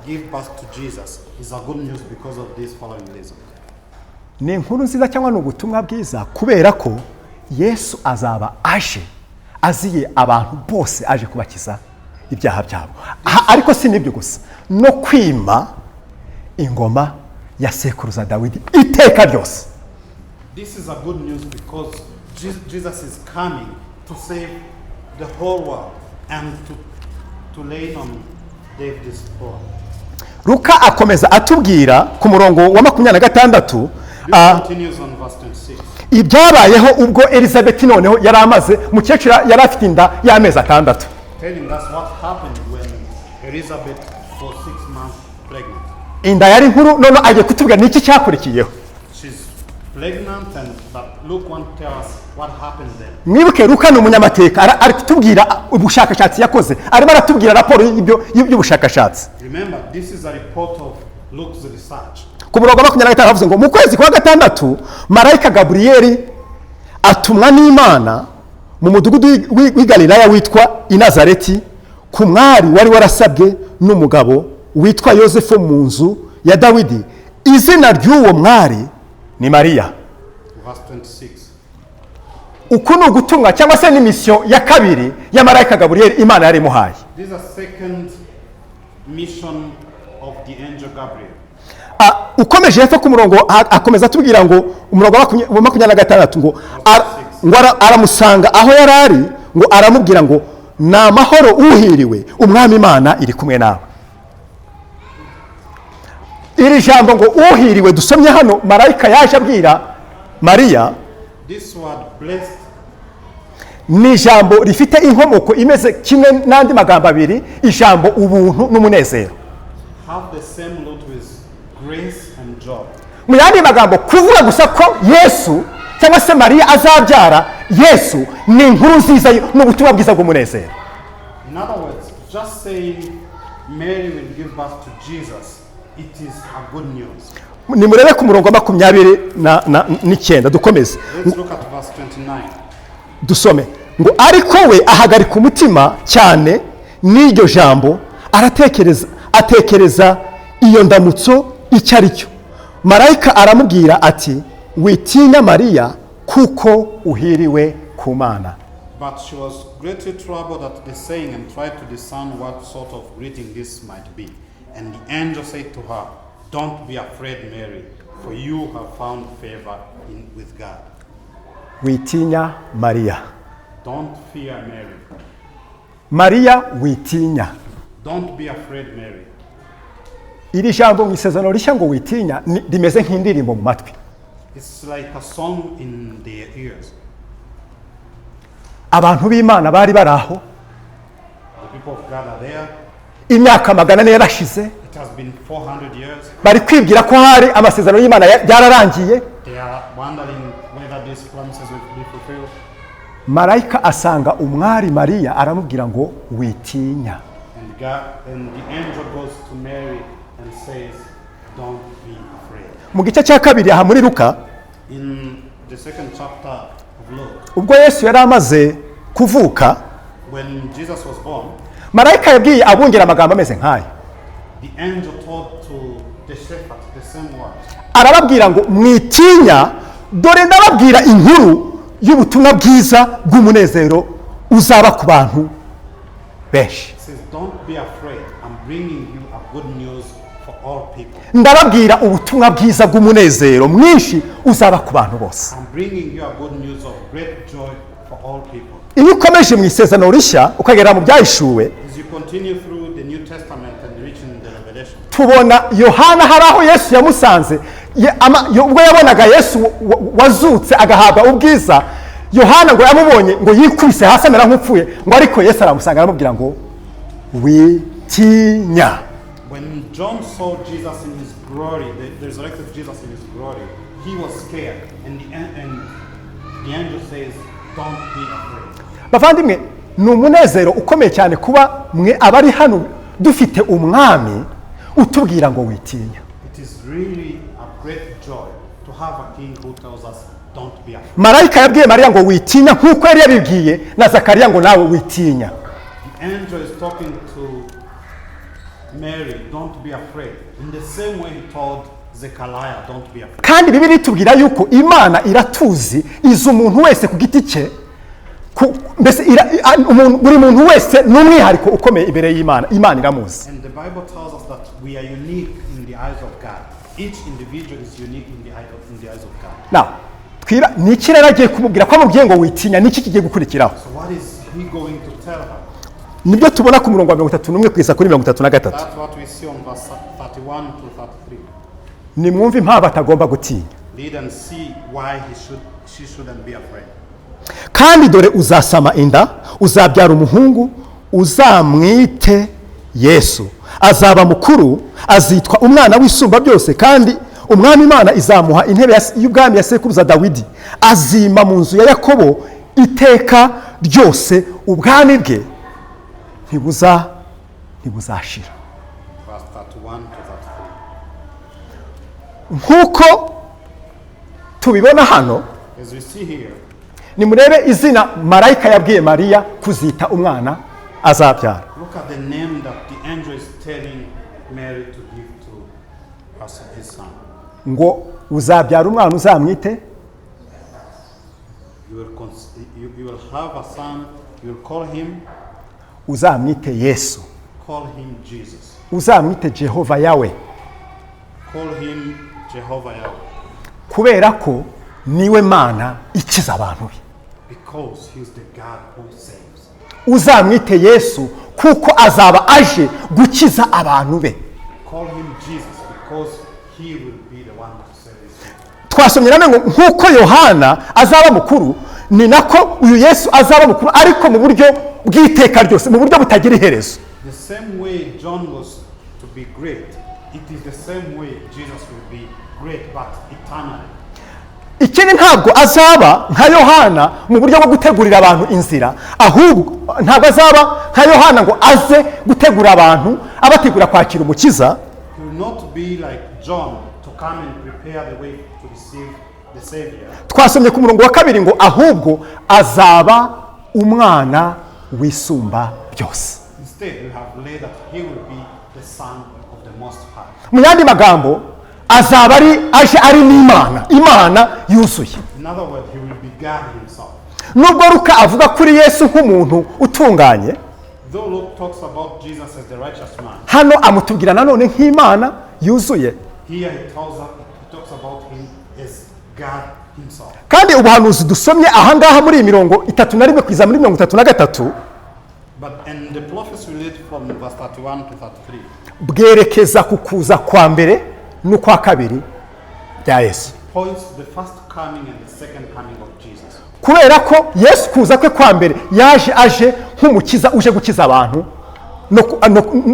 give birth to Jesus is a good news because of this following reason. Ni inkuru nziza cyangwa ni ubutumwa bwiza kubera ko Yesu azaba aziye abantu bose aje kubakiza ibyaha byabo. Ariko si nibyo gusa, no kwima ingoma ya sekuruza Dawidi iteka ryose. This is a good news because Jesus is coming to save the whole world and to lay on David's throne. Luka akomeza atubwira ku murongo wa 26. Continues on verse 26. Ibyabayeho ubwo Elizabeth noneho yari amaze, mukecuru yari afite inda y'amezi 6. Telling us what happened when Elizabeth was 6 months pregnant. Inda yari nkuru, none agiye kutubwira niki cyakurikiyeho. She's pregnant, and but Luke won't tell us what happened then. Mwibuke Luka ni umunyamateka, ari kutubwira ubushakashatsi yakoze, arimo aratubwira raporo y'ubushakashatsi. Remember, this is a report of Luke's research. Ku murongo wa 25 havuze ngo mu kwezi kwa gatandatu marayika Gaburiyeli atumwa n'Imana mu mudugudu w'i Galilaya witwa i Nazareti ku mwari wari warasabwe n'umugabo witwa Yosefu mu nzu ya Dawidi. Izina ry'uwo mwari ni Mariya. Verse 26. Uku ni ugutumwa cyangwa se ni mission ya kabiri ya marayika Gaburiyeli Imana yari muhaye. This is a second mission of the angel Gabriel. Ukomeje hepfo ku murongo akomeza atubwira ngo umurongo wa 26 ngo aramusanga aho yarari ngo aramubwira ngo ni amahoro uhiriwe umwami imana iri kumwe nawe. Iri jambo ngo uhiriwe dusomye hano marayika yaje abwira mariya, this word blessed ni ijambo rifite inkomoko imeze kimwe n'andi magambo abiri, ijambo ubuntu n'umunezero, have the same root with grace and joy. mu yandi magambo kuvuga gusa ko Yesu cyangwa se Mariya azabyara Yesu ni inkuru nziza n'ubutumwa bwiza bw'umunezero. In other words, just saying Mary will give birth to Jesus, it is a good news. Nimurebe ku murongo wa 29 dukomeze. Let's look at verse 29. Dusome ngo ariko we ahagarika umutima cyane n'iryo jambo, atekereza iyo ndamutso icyo ari cyo. Marayika aramubwira ati witinya Mariya kuko uhiriwe ku Mana. But she was greatly troubled at the saying and tried to discern what sort of greeting this might be. And the angel said to her, don't be afraid, Mary, for you have found favor with God. Witinya Mariya. Don't fear, Mary. Mariya witinya. Don't be afraid, Mary. Iri jambo mu isezerano rishya ngo witinya rimeze nk'indirimbo mu matwi. It's like a song in their ears. Abantu b'Imana bari baraho. The people of God are there. Imyaka 400 yarashize. It has been 400 years. Bari kwibwira ko hari amasezerano y'Imana yararangiye. They are wondering whether these promises will be fulfilled. Marayika asanga umwari Mariya aramubwira ngo witinya. And the angel goes to Mary and says, don't be afraid. Mu gice cya kabiri aha muri Luka, In the second chapter of Luke, ubwo Yesu yari amaze kuvuka, when Jesus was born, Marayika yabwiye abungera amagambo ameze nk'aya. the angel told to the shepherds the same words. Arababwira ngo mwitinya, dore ndababwira inkuru y'ubutumwa bwiza bw'umunezero uzaba ku bantu benshi. He says, don't be afraid. I'm bringing you a good news for all people. Ndababwira ubutumwa bwiza bw'umunezero mwinshi uzaba ku bantu bose. I'm bringing you a good news of great joy for all people. Iyo ukomeje mu isezerano rishya ukagera mu byahishuwe, As you continue through the New Testament and reaching the Revelation, tubona Yohana hari aho Yesu yamusanze, ubwo yabonaga Yesu wazutse agahabwa ubwiza, Yohana ngo yamubonye ngo yikubise hasi amera nk'upfuye, ngo ariko Yesu aramusanga aramubwira ngo witinya. when John saw Jesus in his glory, the resurrected Jesus in his glory, he was scared. And the angel says, don't be afraid. Bavandimwe, ni umunezero ukomeye cyane kuba mwe abari hano dufite umwami utubwira ngo witinya. It is really a great joy to have a king who tells us, don't be afraid. Marayika yabwiye Mariya ngo witinya nk'uko yari yabibwiye na Zakariya ngo nawe witinya. The angel is talking to Mary, don't be afraid. In the same way he told Zakariya, don't be afraid. Kandi Bibiliya itubwira yuko Imana iratuzi, izi umuntu wese ku giti cye, mbese buri muntu wese n'umwihariko ukomeye imbere y'Imana. Imana iramuzi. And the Bible tells us that we are unique in the eyes of God. Each individual is unique in the eyes of God. Now, niki rero agiye kumubwira ko amubwiye ngo witinya, niki kigiye gukurikiraho? So what is he going to tell her? Nibyo tubona ku murongo wa 31 kugeza kuri 33. That's what we see on verse 31 to 33. Nimwumve impamvu atagomba gutinya. Read and see why she shouldn't be afraid. Kandi dore uzasama inda, uzabyara umuhungu, uzamwite Yesu. Azaba mukuru, azitwa umwana w'isumba byose, kandi umwami Imana izamuha intebe y'ubwami ya sekuruza Dawidi. Azima mu nzu ya Yakobo iteka ryose, ubwami bwe ntibuzashira. Verse 31 to 33. Nkuko tubibona hano, As we see here, nimurebe izina Marayika yabwiye Mariya kuzita umwana azabyara. look at the name that the angel is telling Mary to give to his son. Ngo uzabyara umwana uzamwite, You will have a son, you will call him Yesu. Call him Jesus. Uzamwite Jehova Yawe. Call him Jehovah Yahweh. Kubera ko niwe Mana ikiza abantu be. Because he's the God who saves. uzamwite Yesu kuko azaba aje gukiza abantu be. Call him Jesus because he will be the one to save his people. Twasomye nane ngo nkuko Yohana azaba mukuru ni nako uyu Yesu azaba mukuru ariko mu buryo bw'iteka ryose, mu buryo butagira iherezo. The same way John was to be great, it is the same way Jesus will be great but eternally. Ikindi ntabwo azaba nka Yohana mu buryo bwo gutegurira abantu inzira, ahubwo ntabwo azaba nka Yohana ngo aze gutegura abantu abategura kwakira umukiza. He will not be like John to come and prepare the way to receive the Savior. Twasomye ku murongo wa 2 ngo ahubwo azaba umwana wisumba byose. Instead, we have laid that he will be the Son of the Most High. Mu yandi magambo azaba ari n'Imana, Imana yuzuye. In other words, he will be God himself. Nubwo Luka avuga kuri Yesu nk'umuntu utunganye, Though Luke talks about Jesus as the righteous man, hano amutubwira nanone nk'Imana yuzuye. here he talks about him as God himself. Kandi ubuhanuzi dusomye ahangaha muri mirongo 31 kwiza muri 33 And the prophecy we read from verse 31 to 33 bwerekeza kukuza kwa mbere n'ukwa kabiri bya Yesu. points to the first coming and the second coming of Jesus. Kubera ko Yesu kuza kwe kwa mbere yaje aje nk'umukiza uje gukiza abantu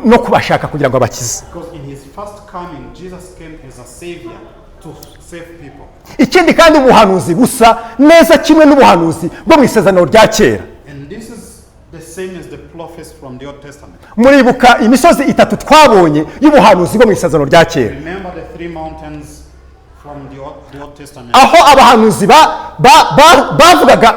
no kubashaka kugira ngo abakize. Because in his first coming, Jesus came as a savior to save people. Ikindi kandi ubuhanuzi busa neza kimwe n'ubuhanuzi bwo mu isezerano rya kera. And this is the same as the prophets from the Old Testament. Muribuka imisozi 3 twabonye y'ubuhanuzi bwo mu isezerano rya kera. Remember the 3 mountains from the Old Testament. Aho abahanuzi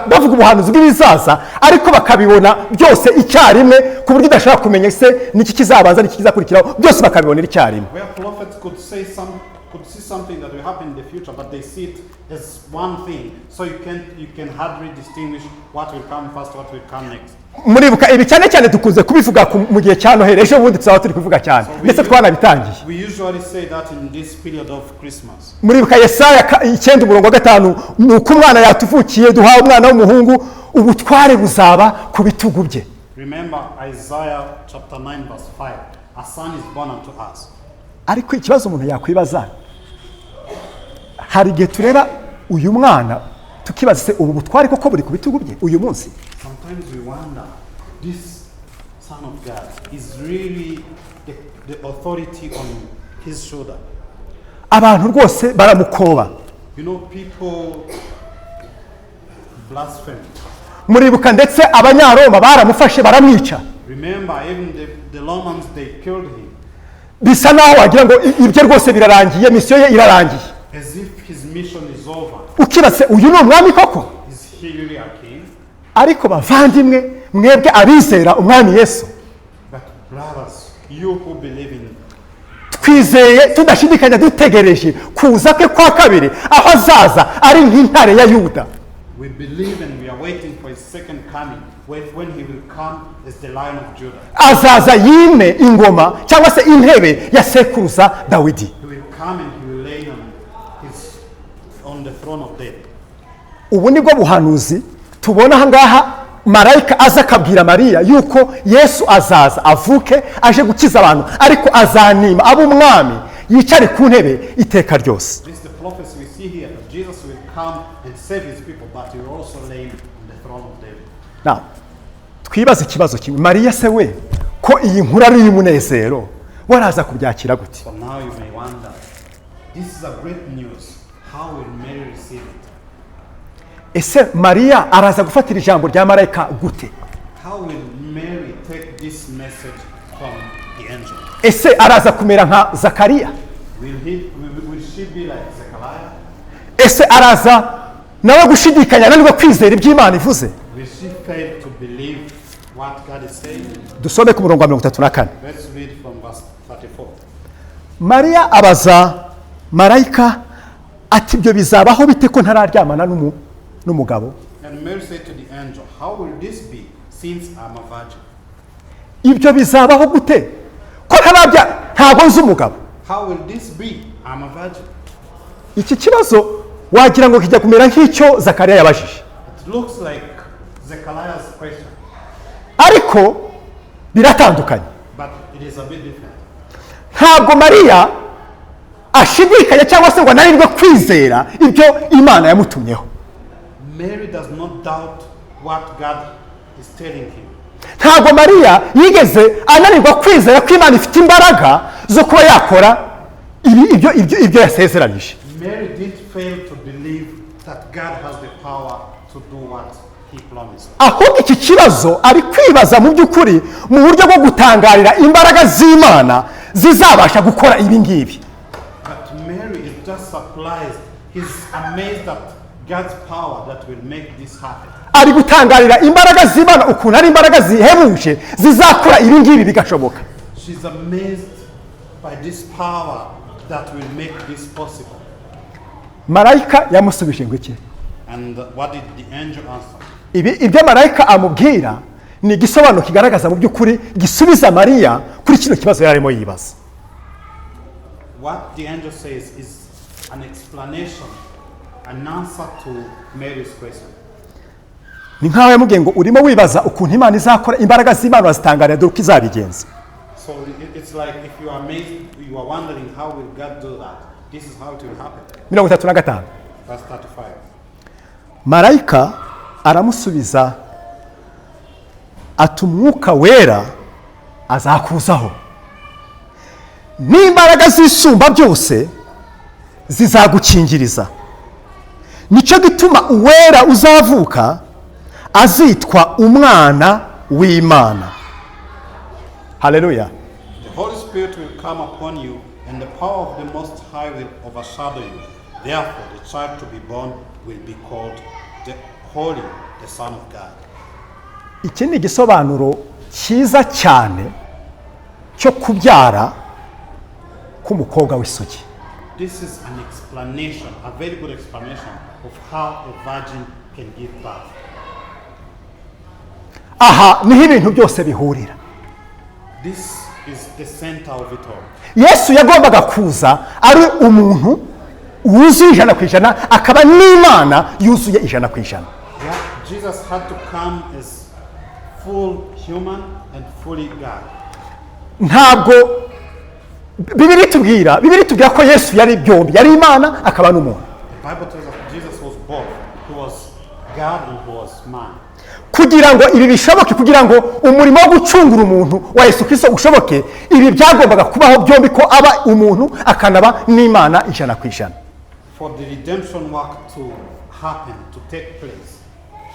bavuga ubuhanuzi bw'ibizaza ariko bakabibona byose icyarimwe ku buryo udashaka kumenya se niki kizabanza niki kizakurikiraho, byose bakabibonera icyarimwe. Where prophets could see something that will happen in the future, but they see it as one thing, so you can hardly distinguish what will come first, what will come next. Muribuka ibi cyane cyane dukunze kubivuga mu gihe cya Noheli, ejo bundi tuzaba turi kuvuga cyane ndetse twanabitangiye. We usually say that in this period of Christmas. Muribuka Yesaya 9 umurongo wa 5 nuko umwana yatuvukiye duhawe umwana w'umuhungu ubutware buzaba ku bitugu bye. Remember Isaiah chapter 9 verse 5, a son is born unto us. Ariko ikibazo umuntu yakwibaza, hari igihe tureba uyu mwana tukibaza se ubu butware koko buri ku bitugu bye uyu munsi. Sometimes we wonder, this Son of God is really the authority on his shoulder. Abantu rwose baramukoba. You know, people blaspheme. Muribuka ndetse abanyaroma baramufashe baramwica. Remember, even the Romans, they killed him. Bisa naho wagira ngo ibyo rwose birarangiye, misiyo ye irarangiye. As if his mission is over. Ukibatse uyu ni umwami koko? Is he really a king? Ariko bavandimwe mwebwe abizera umwami Yesu, But brothers, you who believe in, twizeye tudashidikanya dutegereje kuza kwe kwa kabiri aho azaza ari nk'intare ya Yuda. we believe and we are waiting for his second coming, when he will come as the Lion of Judah. Azaza yime ingoma cyangwa se intebe ya sekuruza Dawidi. He will come and he will lay on the throne of David. Ubu nibwo buhanuzi tubona ahangaha marayika aza akabwira Mariya yuko Yesu azaza avuke aje gukiza abantu ariko azanima abo umwami yicare ku ntebe iteka ryose. This is the prophecy we see here, that Jesus will come and save his people, but he will also lay on the throne of David. Now, twibaza ikibazo kimwe, Mariya se we ko iyi nkuru ari y'umunezero waraza kubyakira gute? So now you may wonder, this is a great news. How will Mary receive it? Ese Mariya araza gufatira ijambo rya marayika gute? How will Mary take this message from the angel? Ese araza kumera nka Zakariya? Will she be like Zakariya? Ese araza nawe gushidikanya nanirwe kwizera ibyo Imana ivuze? Will she fail to believe what God is saying? Dusome ku murongo wa 34. Let's read from verse 34. Mariya abaza marayika ati ibyo bizabaho bite ko ntararyamana n'umugabo? And Mary said to the angel, how will this be, since I'm a virgin? Ibyo bizabaho gute ko ntabwo nzi umugabo? How will this be? I'm a virgin. Iki kibazo wagira ngo kijya kumera nk'icyo Zakariya yabajije. It looks like Zakariya's question. ariko biratandukanye. But it is a bit different. Ntabwo Mariya ashidikanya cyangwa se ngo ananirwe kwizera ibyo Imana yamutumyeho. Mary does not doubt what God is telling him. Ntabwo Mariya yigeze ananirwa kwizera ko Imana ifite imbaraga zo kuba yakora ibyo yasezeranije. Mary did fail to believe that God has the power to do what he promised. Ahubwo iki kibazo ari kwibaza mu by'ukuri mu buryo bwo gutangarira imbaraga z'Imana zizabasha gukora ibi ngibi. But Mary is just surprised. He's amazed at God's power that will make this happen. Ari gutangarira imbaraga z'Imana ukuntu ari imbaraga zihebuje zizakora ibi ngibi bigashoboka. She's amazed by this power that will make this possible. Marayika yamusubije ngo iki? And what did the angel answer? Ibyo marayika amubwira ni igisobanuro kigaragaza mu by'ukuri gisubiza Mariya kuri kino kibazo yarimo yibaza. What the angel says is an explanation, an answer to Mary's question. Ni nkaho yamubwiye ngo urimo wibaza ukuntu Imana izakora imbaraga z'Imana wazitangarira dore uko izabigenza. So it's like if you are amazed, you are wondering how will God do that? This is how it will happen. 35. Verse 35. Marayika aramusubiza ati umwuka wera azakuzaho n'imbaraga z'isumba byose zizagukingiriza, nicyo gituma uwera uzavuka azitwa umwana w'Imana. Haleluya. The Holy Spirit will come upon you, and the power of the Most High will overshadow you. Therefore, the child to be born will be called the Holy, the Son of God. Iki ni igisobanuro cyiza cyane cyo kubyara k'umukobwa w'isugi. This is an explanation, a very good explanation of how a virgin can give birth. Aha niho ibintu byose bihurira. This is the center of it all. Yesu yagombaga kuza ari umuntu wuzuye 100%, akaba n'Imana yuzuye 100%. Yeah, Jesus had to come as full human and fully God. Ntabwo Bibiri tubwira ko Yesu yari byombi, yari Imana akaba n'umuntu. The Bible tells us Jesus was both. He was God and he was man. Kugira ngo ibi bishoboke, kugira ngo umurimo wo gucungura umuntu wa Yesu Kristo ushoboke, ibi byagombaga kubaho byombi, ko aba umuntu akanaba n'Imana 100%. For the redemption work to happen, to take place,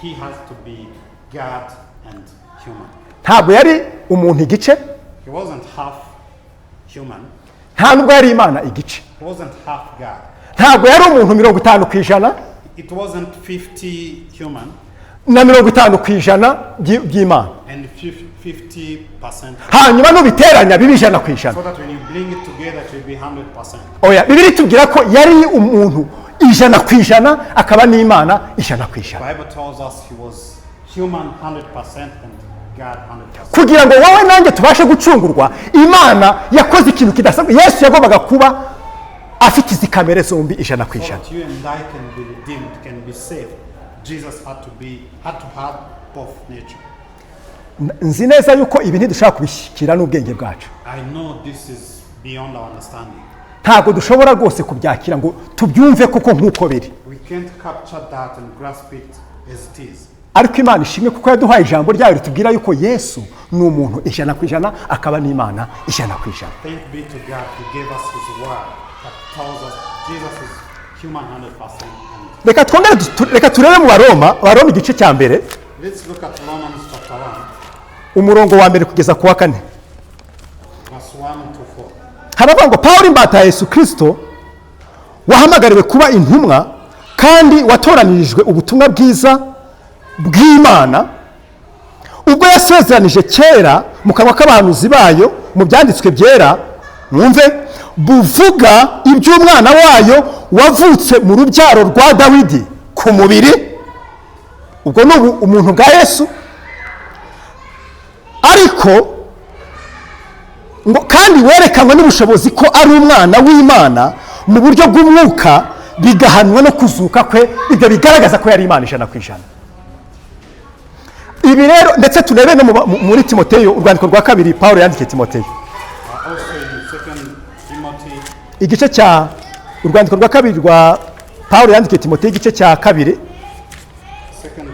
he has to be God and human. Ntabwo yari umuntu igice, He wasn't half human. nta nubwo yari Imana igice. He wasn't half God. Ntabwo yari umuntu 50%, It wasn't 50 human na 50% by'Imana. and 50%. Hanyuma n'ubiteranya bibi 100%. So that when you bring it together, it will be 100%. Oya, Bibiri tubwira ko yari umuntu 100% akaba n'Imana 100%. The Bible tells us he was human 100% and God 100%. Kugira ngo wowe nanjye tubashe gucungurwa, Imana yakoze ikintu kidasanzwe. Yesu yagombaga kuba afite izi kamere zombi 100%. So that you and I can be redeemed, can be saved. Jesus had to have both nature. Nzi neza yuko ibi ntidushobora kubishyikira n'ubwenge bwacu. I know this is beyond our understanding. Ntabwo dushobora rwose kubyakira ngo tubyumve kuko nk'uko biri. We can't capture that and grasp it as it is. Ariko Imana ishimwe kuko yaduhaye ijambo ryayo ritubwira yuko Yesu ni umuntu 100% akaba n'Imana 100%. Thank be to God who gave us his word that tells us Jesus is human 100%. Reka turebe mu Baroma igice cya mbere. Let's look at Romans chapter 1. Umurongo wa mbere kugeza ku wa 4. Verse 1 to 4. Haravuga ngo Pawulo imbata ya Yesu Kristo wahamagariwe kuba intumwa kandi watoranirijwe ubutumwa bwiza bw'Imana, ubwo yasezeranije kera mu kanwa k'abahanuzi bayo mu byanditswe byera, mwumve, buvuga iby'umwana wayo wavutse mu rubyaro rwa Dawidi ku mubiri, ubwo ni umuntu bwa Yesu, ariko ngo kandi werekanwe n'ubushobozi ko ari umwana w'Imana mu buryo bw'umwuka, bigahanwa no kuzuka kwe. Ibyo bigaragaza ko yari Imana 100%. ibi rero ndetse turebe no muri Timoteyo, urwandiko rwa kabiri Paulo yandikiye Timoteyo, Also in 2 Timothy, igice cya urwandiko rwa kabiri rwa Paulo yandikiye Timoteyo, igice cya kabiri 2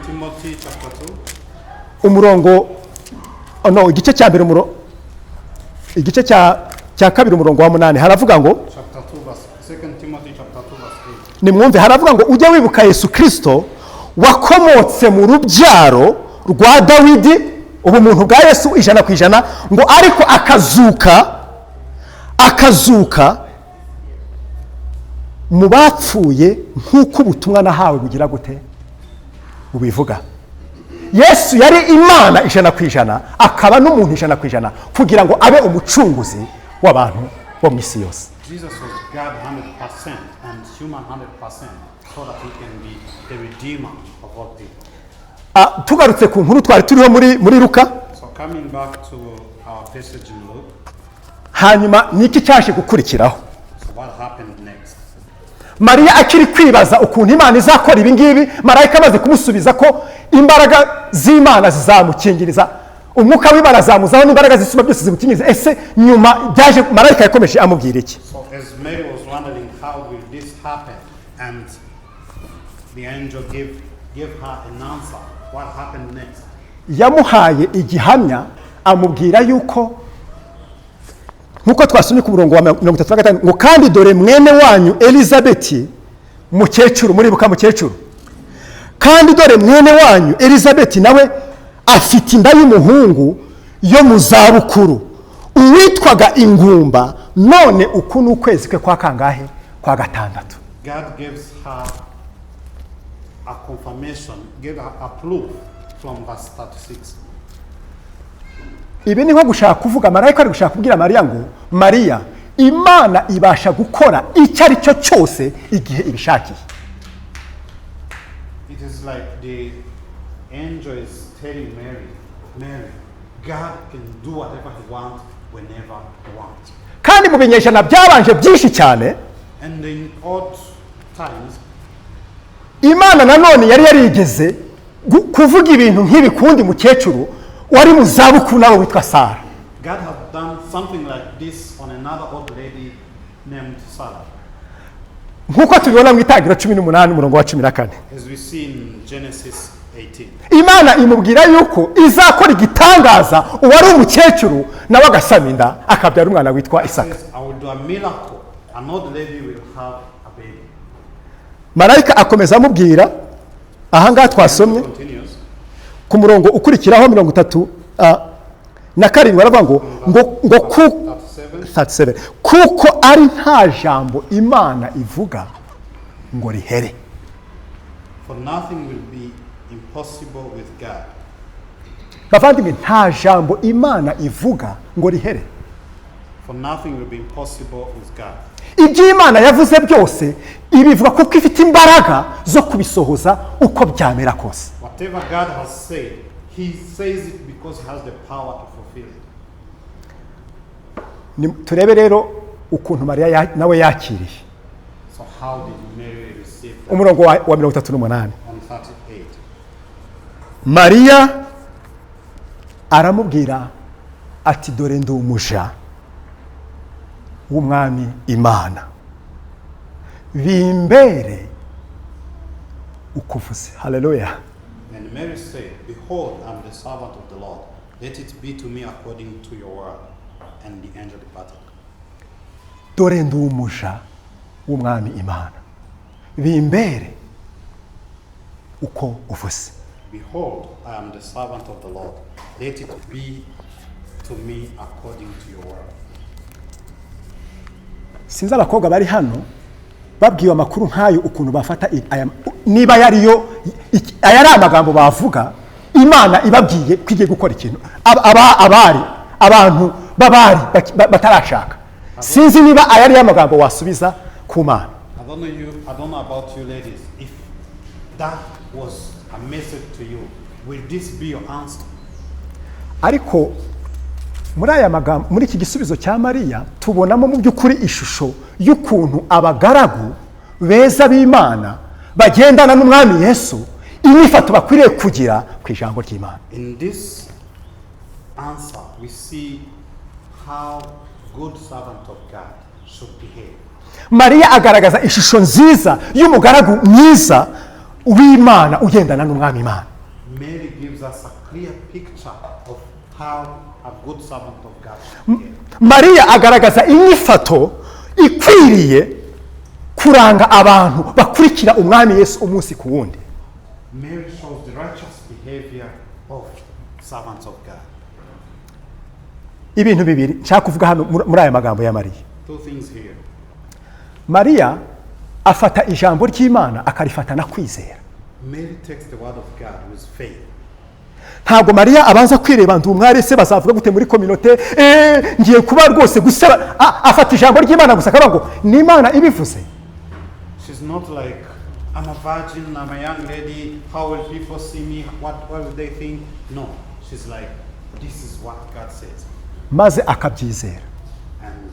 Timothy chapter 2, umurongo igice cya mbere igice cya kabiri umurongo wa 8 haravuga ngo, chapter 2 verse 2 Timothy chapter 2 verse 8. nimwumve, haravuga ngo ujye wibuka Yesu Kristo wakomotse mu rubyaro rwa Dawidi, ubumuntu bwa Yesu 100% ngo ariko akazuka mu bapfuye nk'uko ubutumwa nahawe bugira gute bubivuga. Yesu yari Imana 100%, akaba n'umuntu 100% kugira ngo abe umucunguzi w'abantu bo mu isi yose. Jesus was God 100% and human 100% so that he can be the redeemer of all people. Tugarutse ku nkuru twari turiho muri Luka, So coming back to our passage in Luke, hanyuma niki cyaje gukurikiraho? so what happened next? Mariya akiri kwibaza ukuntu Imana izakora ibi ngibi, marayika amaze kumusubiza ko imbaraga z'Imana zizamukingiriza, umwuka w'Imana azamuzaho n'imbaraga z'Isumba byose zimukingiriza. Ese nyuma byaje marayika yakomeje amubwira iki? So as Mary was wondering how will this happen, and the angel gave her an answer, what happened next? Yamuhaye igihamya, amubwira yuko nkuko twasomye ku murongo wa 35 ngo kandi dore mwene wanyu Elizabeti mukecuru, muribuka mukecuru, kandi dore mwene wanyu Elizabeti nawe afite inda y'umuhungu yo mu zabukuru, uwitwaga ingumba, none uku n'ukwezi kwe kwa kangahe? Kwa gatandatu. God gives her a confirmation, gave her a proof from verse 36. Ibi ni nko gushaka kuvuga, marayika ari gushaka kubwira Mariya ngo, Mariya, Imana ibasha gukora icyo ari cyo cyose igihe ibishakiye. It is like the angel is telling Mary, God can do whatever he wants whenever he wants. Kandi mu binyejana byabanje byinshi cyane, And in old times, Imana nanone yari yarigeze kuvuga ibintu nk'ibi kundi mukecuru wari mu zabukuru nawe witwa Sara. God had done something like this on another old lady named Sarah. Nkuko tubibona mu Itangiriro 18 umurongo wa 14. As we see in Genesis 18. Imana imubwira yuko izakora igitangaza uwari umukecuru nawe agasama inda akabyara umwana witwa Isaka. Says, I will do a miracle. An old lady will have a baby. Marayika akomeza amubwira, ahangaha twasomye Continues. ku murongo ukurikiraho 37 baravuga ngo 37 kuko ari nta jambo Imana ivuga ngo rihere. For nothing will be impossible with God. Bavandimwe, nta jambo Imana ivuga ngo rihere. For nothing will be impossible with God. Ibyo Imana yavuze byose ibivuga kuko ifite imbaraga zo kubisohoza uko byamera kose. Whatever God has said, he says it because he has the power to fulfill it. Turebe rero ukuntu Mariya nawe yakiriye. So how did Mary receive that? Umurongo wa 38. On 38. Mariya aramubwira ati dore ndi umuja w'Umwami Imana, bimbere ukuvuze. Haleluya. And Mary said, behold, I am the servant of the Lord. Let it be to me according to your word. And the angel departed. Dore ndi umuja w'Umwami Imana, bimbere uko uvuze. Behold, I am the servant of the Lord. Let it be to me according to your word. Sinzi abakobwa bari hano babwiwe amakuru nkayo ukuntu bafata niba yariyo ayari amagambo bavuga Imana ibabwiye kwigiye gukora ikintu abantu babari batarashaka. Sinzi niba ayari amagambo wasubiza ku Mana. I don't know about you ladies. If that was a message to you, will this be your answer? Ariko muri aya magambo, muri iki gisubizo cya Mariya tubonamo mu by'ukuri ishusho y'ukuntu abagaragu beza b'Imana bagendana n'Umwami Yesu, inyifato bakwiriye kugira ku ijambo ry'Imana. In this answer, we see how good servant of God should behave. Mariya agaragaza ishusho nziza y'umugaragu mwiza w'Imana ugendana n'umwami Imana. Mary gives us a clear picture of how a good servant of God should behave. Mariya agaragaza inyifato ikwiriye kuranga abantu bakurikira umwami Yesu umunsi ku wundi. Mary shows the righteous behavior of servants of God. Ibintu bibiri nshaka kuvuga hano muri aya magambo ya Mariya. Two things here. Mariya afata ijambo ry'Imana akarifata na kwizera. Mary takes the word of God with faith. Ntabwo Mariya abanza kwireba ndi umwari se bazavuga gute muri communauté ngiye kuba rwose gusaba afata ijambo ry'Imana gusa akavuga ngo ni Imana ibivuze. She's not like, I'm a virgin, I'm a young lady, how will people see me, what will they think? No, she's like, this is what God says. Maze akabyizera. And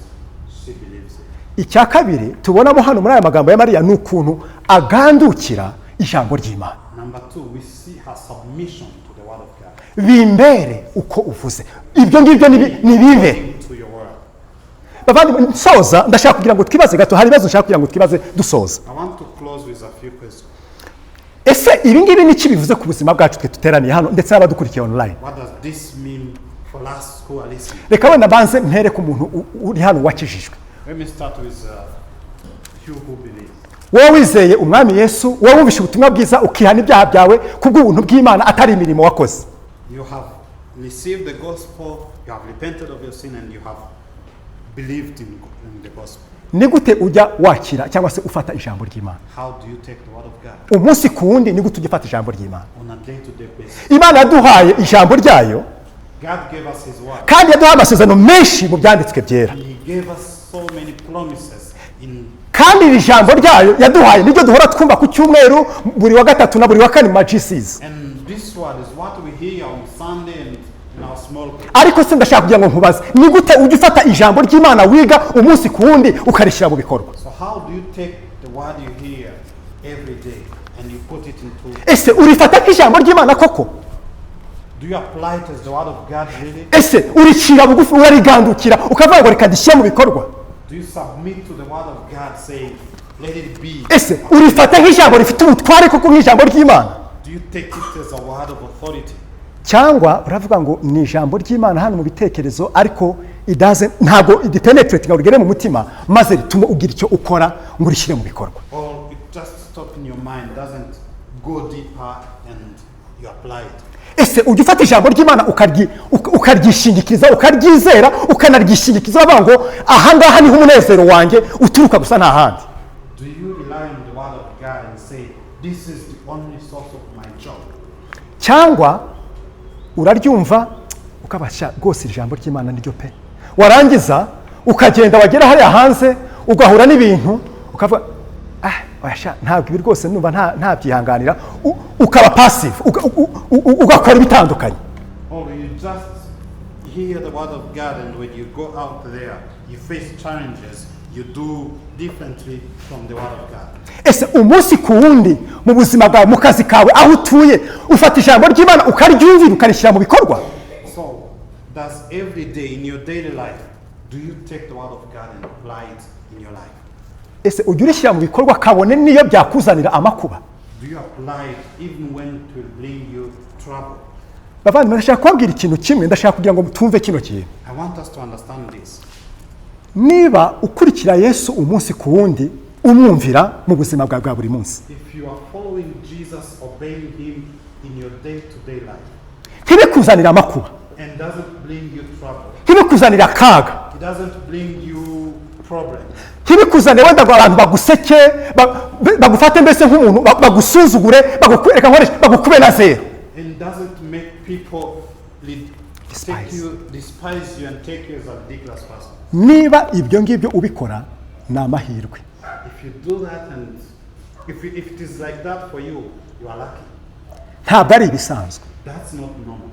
she believes it. Icya kabiri tubonamo hano muri aya magambo ya Mariya ni ukuntu agandukira ijambo ry'Imana. Number two, we see her submission to the word of God. Bimbere uko uvuze. Ibyo ngibyo ni bibe. To your word. Bavandi nsoza ndashaka kugira ngo twibaze gato hari ibibazo nshaka kugira ngo twibaze dusoza. I want to close with a few questions. Ese ibi ngibi ni kibivuze ku buzima bwacu twe tuteraniye hano ndetse n'abadukurikiye online? What does this mean for us who are listening? Reka wenda banze mpere ku muntu uri hano wakijijwe. Let me start with you who believe. Wowe wizeye umwami Yesu, wowe wumvishe ubutumwa bwiza ukihana ibyaha byawe kubw'ubuntu bw'Imana atari imirimo wakoze. You have received the gospel, you have repented of your sin and you have believed in the gospel. Ni gute ujya wakira cyangwa se ufata ijambo ry'Imana? How do you take the word of God? Umunsi ku wundi ni gute ujya ufata ijambo ry'Imana? On a day-to-day basis. Imana yaduhaye ijambo ryayo. God gave us his word. Kandi yaduhaye amasezerano menshi mu byanditswe byera. And he gave us so many promises in. Kandi iri jambo ryayo yaduhaye nibyo duhora twumva ku cyumweru buri wa gatatu na buri wa kane mu GCs. And this word is what we hear on Sunday and in our small group. Ariko se ndashaka kugira ngo nkubaze ni gute ujya ufata ijambo ry'Imana wiga umunsi ku wundi ukarishyira mu bikorwa? So how do you take the word you hear every day and you put it into? Ese urifata nk'ijambo ry'Imana koko? Do you apply it as the word of God really? Ese uricira bugufi urigandukira ukavuga ngo reka ndishyire mu bikorwa? Do you submit to the word of God saying, let it be? Ese urifata nk'ijambo rifite ubutware koko nk'ijambo ry'Imana? Do you take it as a word of authority? Cyangwa uravuga ngo ni ijambo ry'Imana hano mu bitekerezo ariko ntabwo idipenetrate ngo rigere mu mutima maze rituma ugira icyo ukora ngo urishyire mu bikorwa? Or it just stops in your mind, doesn't go deeper and you apply it? Ese ujya ufata ijambo ry'Imana ukaryishingikiriza ukaryizera ukanaryishingikiriza bavuga ngo ahangaha niho umunezero wanjye uturuka gusa nta handi? Do you rely on the word of God and say, this is the only source of my job? Cyangwa uraryumva ukabasha rwose ijambo ry'Imana niryo pe, warangiza ukagenda wagera hariya hanze ugahura n'ibintu ukavuga oyasha ntabwo ibi rwose numva nta byihanganira ukaba passive ugakora ibitandukanye? Or you just hear the word of God and when you go out there you face challenges, you do differently from the word of God? Ese umunsi ku wundi mu buzima bwawe mu kazi kawe aho utuye ufata ijambo ry'Imana ukaryumvira ukarishyira mu bikorwa? So does every day in your daily life do you take the word of God and apply it in your life? Ese ujya urishyira mu bikorwa kabone niyo byakuzanira amakuba? Do you apply it even when it will bring you trouble? Bavandimwe ndashaka kubabwira ikintu kimwe, ndashaka kugira ngo tumve kino kintu. I want us to understand this. Niba ukurikira Yesu umunsi ku wundi umwumvira mu buzima bwawe bwa buri munsi, If you are following Jesus, obeying him in your day-to-day life, ntibikuzanira amakuba, and doesn't bring you trouble, ntibikuzanira akaga, it doesn't bring you problems, ntibikuzanire wenda ngo abantu baguseke bagufate mbese nk'umuntu bagusuzugure bagukwereka nkoresha bagukube na zero, and doesn't make people despise you and take you as a ridiculous person. niba ibyo ngibyo ubikora ni amahirwe. If you do that and if it is like that for you, you are lucky. Ntabwo ari ibisanzwe. That's not normal.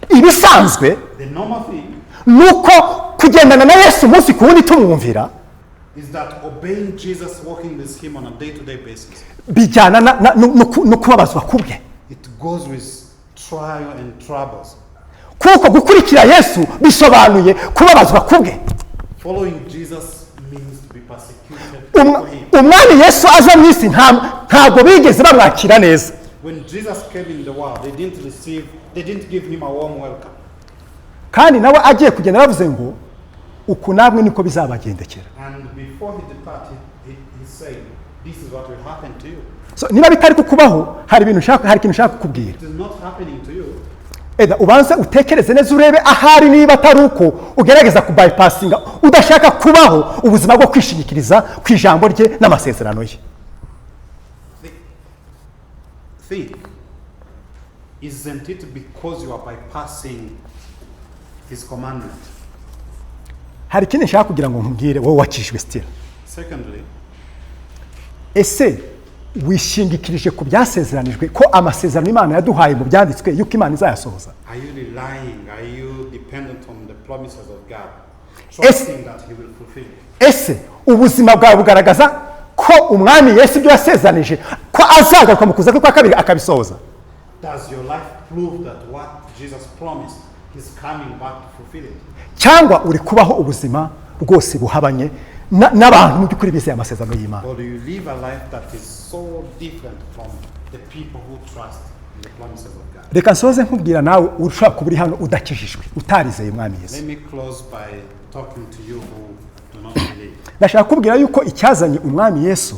Ibisanzwe The normal thing nuko kugendana na Yesu umunsi ku wundi tumwumvira is that obeying Jesus, walking with him on a day-to-day basis, bijyana no kubabazwa kubwe. it goes with trial and troubles. kuko gukurikira Yesu bisobanuye kubabazwa kubwe. Following Jesus means to be persecuted for him. Umwami Yesu aza mu isi ntabwo bigeze bamwakira neza. When Jesus came in the world, they didn't give him a warm welcome. Kandi nawe agiye kugenda bavuze ngo uku namwe niko bizabagendekera. And before he departed, he said, this is what will happen to you. So niba bitari kukubaho hari ikintu ushaka kukubwira. It is not happening to you. Eda ubanze utekereze neza urebe ahari niba atari uko ugerageza kubypassinga udashaka kubaho ubuzima bwo kwishingikiriza ku ijambo rye n'amasezerano ye. Think, isn't it because you are bypassing his commandment? Hari ikindi nshaka kugira ngo nkubwire wowe wakijwe still. Secondly, ese wishingikirije ku byasezeranijwe ko amasezerano Imana yaduhaye mu byanditswe yuko Imana izayasohoza? are you relying, are you dependent on the promises of God, trusting that he will fulfill it? Ese ubuzima bwawe bugaragaza ko umwami Yesu ibyo yasezeranije ko azagaruka mu kuza kwa kabiri akabisohoza? Does your life prove that what Jesus promised is coming back to fulfill it? Cyangwa uri kubaho ubuzima bwose buhabanye n'abantu mu by'ukuri bizeye amasezerano y'Imana? Or do you live a life that is so different from the people who trust in the promises of God? Reka nsoze nkubwira nawe ushobora kuba uri hano udakijijwe utarizeye umwami Yesu. Let me close by talking to you who do not believe. Ndashaka kubwira yuko icyazanye umwami Yesu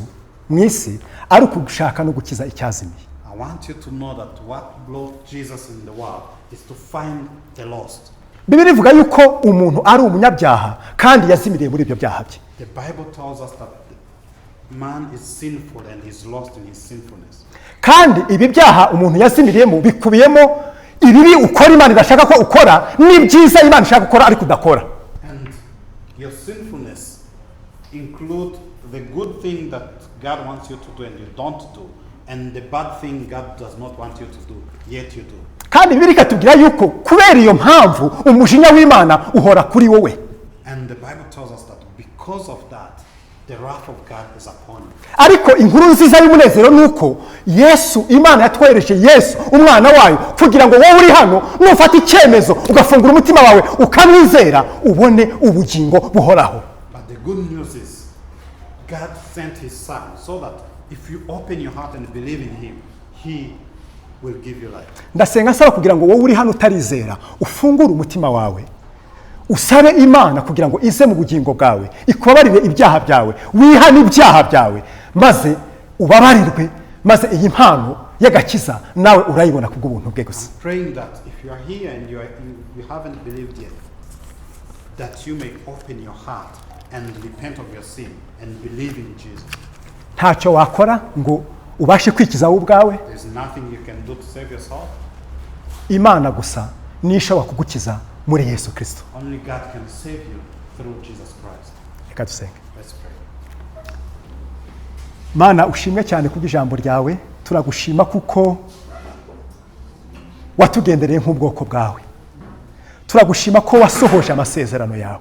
mu isi ari ukugushaka no gukiza icyazimiye. I want you to know that what brought Jesus in the world is to find the lost. Bibiri ivuga yuko umuntu ari umunyabyaha kandi yazimiriye muri ibyo byaha bye. The Bible tells us that man is sinful and is lost in his sinfulness. Kandi ibi byaha umuntu yazimiriyemo bikubiyemo ibibi ukora Imana idashaka ko ukora n'ibyiza Imana ishaka gukora ariko udakora. And your sinfulness include the good thing that God wants you to do and you don't do, and the bad thing God does not want you to do, yet you do. Kandi Bibiri ikatubwira yuko kubera iyo mpamvu umujinya w'Imana uhora kuri wowe. And the Bible tells us that because of that, the wrath of God is upon you. Ariko inkuru nziza y'umunezero nuko Yesu Imana yatwereje Yesu umwana wayo kugira ngo wowe uri hano nufata icyemezo ugafungura umutima wawe ukamwizera ubone ubugingo buhoraho. But the good news is God sent his son so that if you open your heart and believe in him, he will give you life. Ndasenga nsaba kugira ngo wowe uri hano utarizera ufungure umutima wawe usabe Imana kugira ngo ize mu bugingo bwawe ikubabarire ibyaha byawe wihane ibyaha byawe maze ubabarirwe maze iyi mpano y'agakiza nawe urayibona kubw'ubuntu bwe gusa. Praying that if you are here and you haven't believed yet, that you may open your heart and repent of your sin and believe in Jesus. Ntacyo wakora ngo ubashe kwikiza wowe ubwawe. There's nothing you can do to save yourself. Imana gusa nishobora kugukiza muri Yesu Kristo. Only God can save you through Jesus Christ. Reka dusenge. Let's pray. Mana ushimwe cyane kubw'ijambo ryawe, turagushima kuko watugendereye nk'ubwoko bwawe. Turagushima ko wasohoje amasezerano yawe.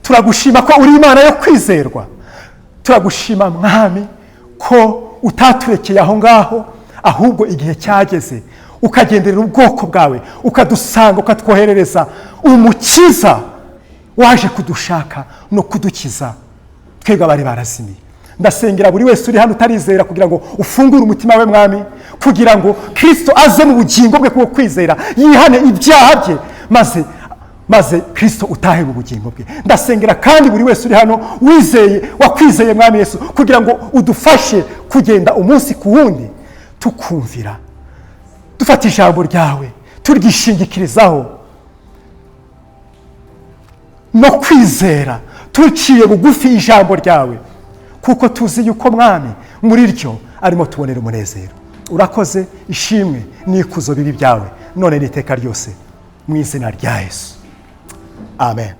Turagushima ko uri Imana yo kwizerwa. Turagushima mwami ko utaturekeye aho ngaho ahubwo igihe cyageze ukagenderera ubwoko bwawe ukadusanga ukatwoherereza umukiza waje kudushaka no kudukiza twebwe abari barazimiye. Ndasengera buri wese uri hano utarizera kugira ngo ufungure umutima we mwami kugira ngo Kristo aze mu bugingo bwe bwo kwizera yihane ibyaha bye maze Kristo utahe mu bugingo bwe. Ndasengera kandi buri wese uri hano wizeye wakwizeye mwami Yesu kugira ngo udufashe kugenda umunsi ku wundi tukumvira dufata ijambo ryawe turyishingikirizaho no kwizera tuciye bugufi ijambo ryawe kuko tuzi yuko mwami muri ryo arimo tubonera umunezero. Urakoze, ishimwe n'ikuzo bibi byawe none n'iteka ryose mu izina rya Yesu. Amen.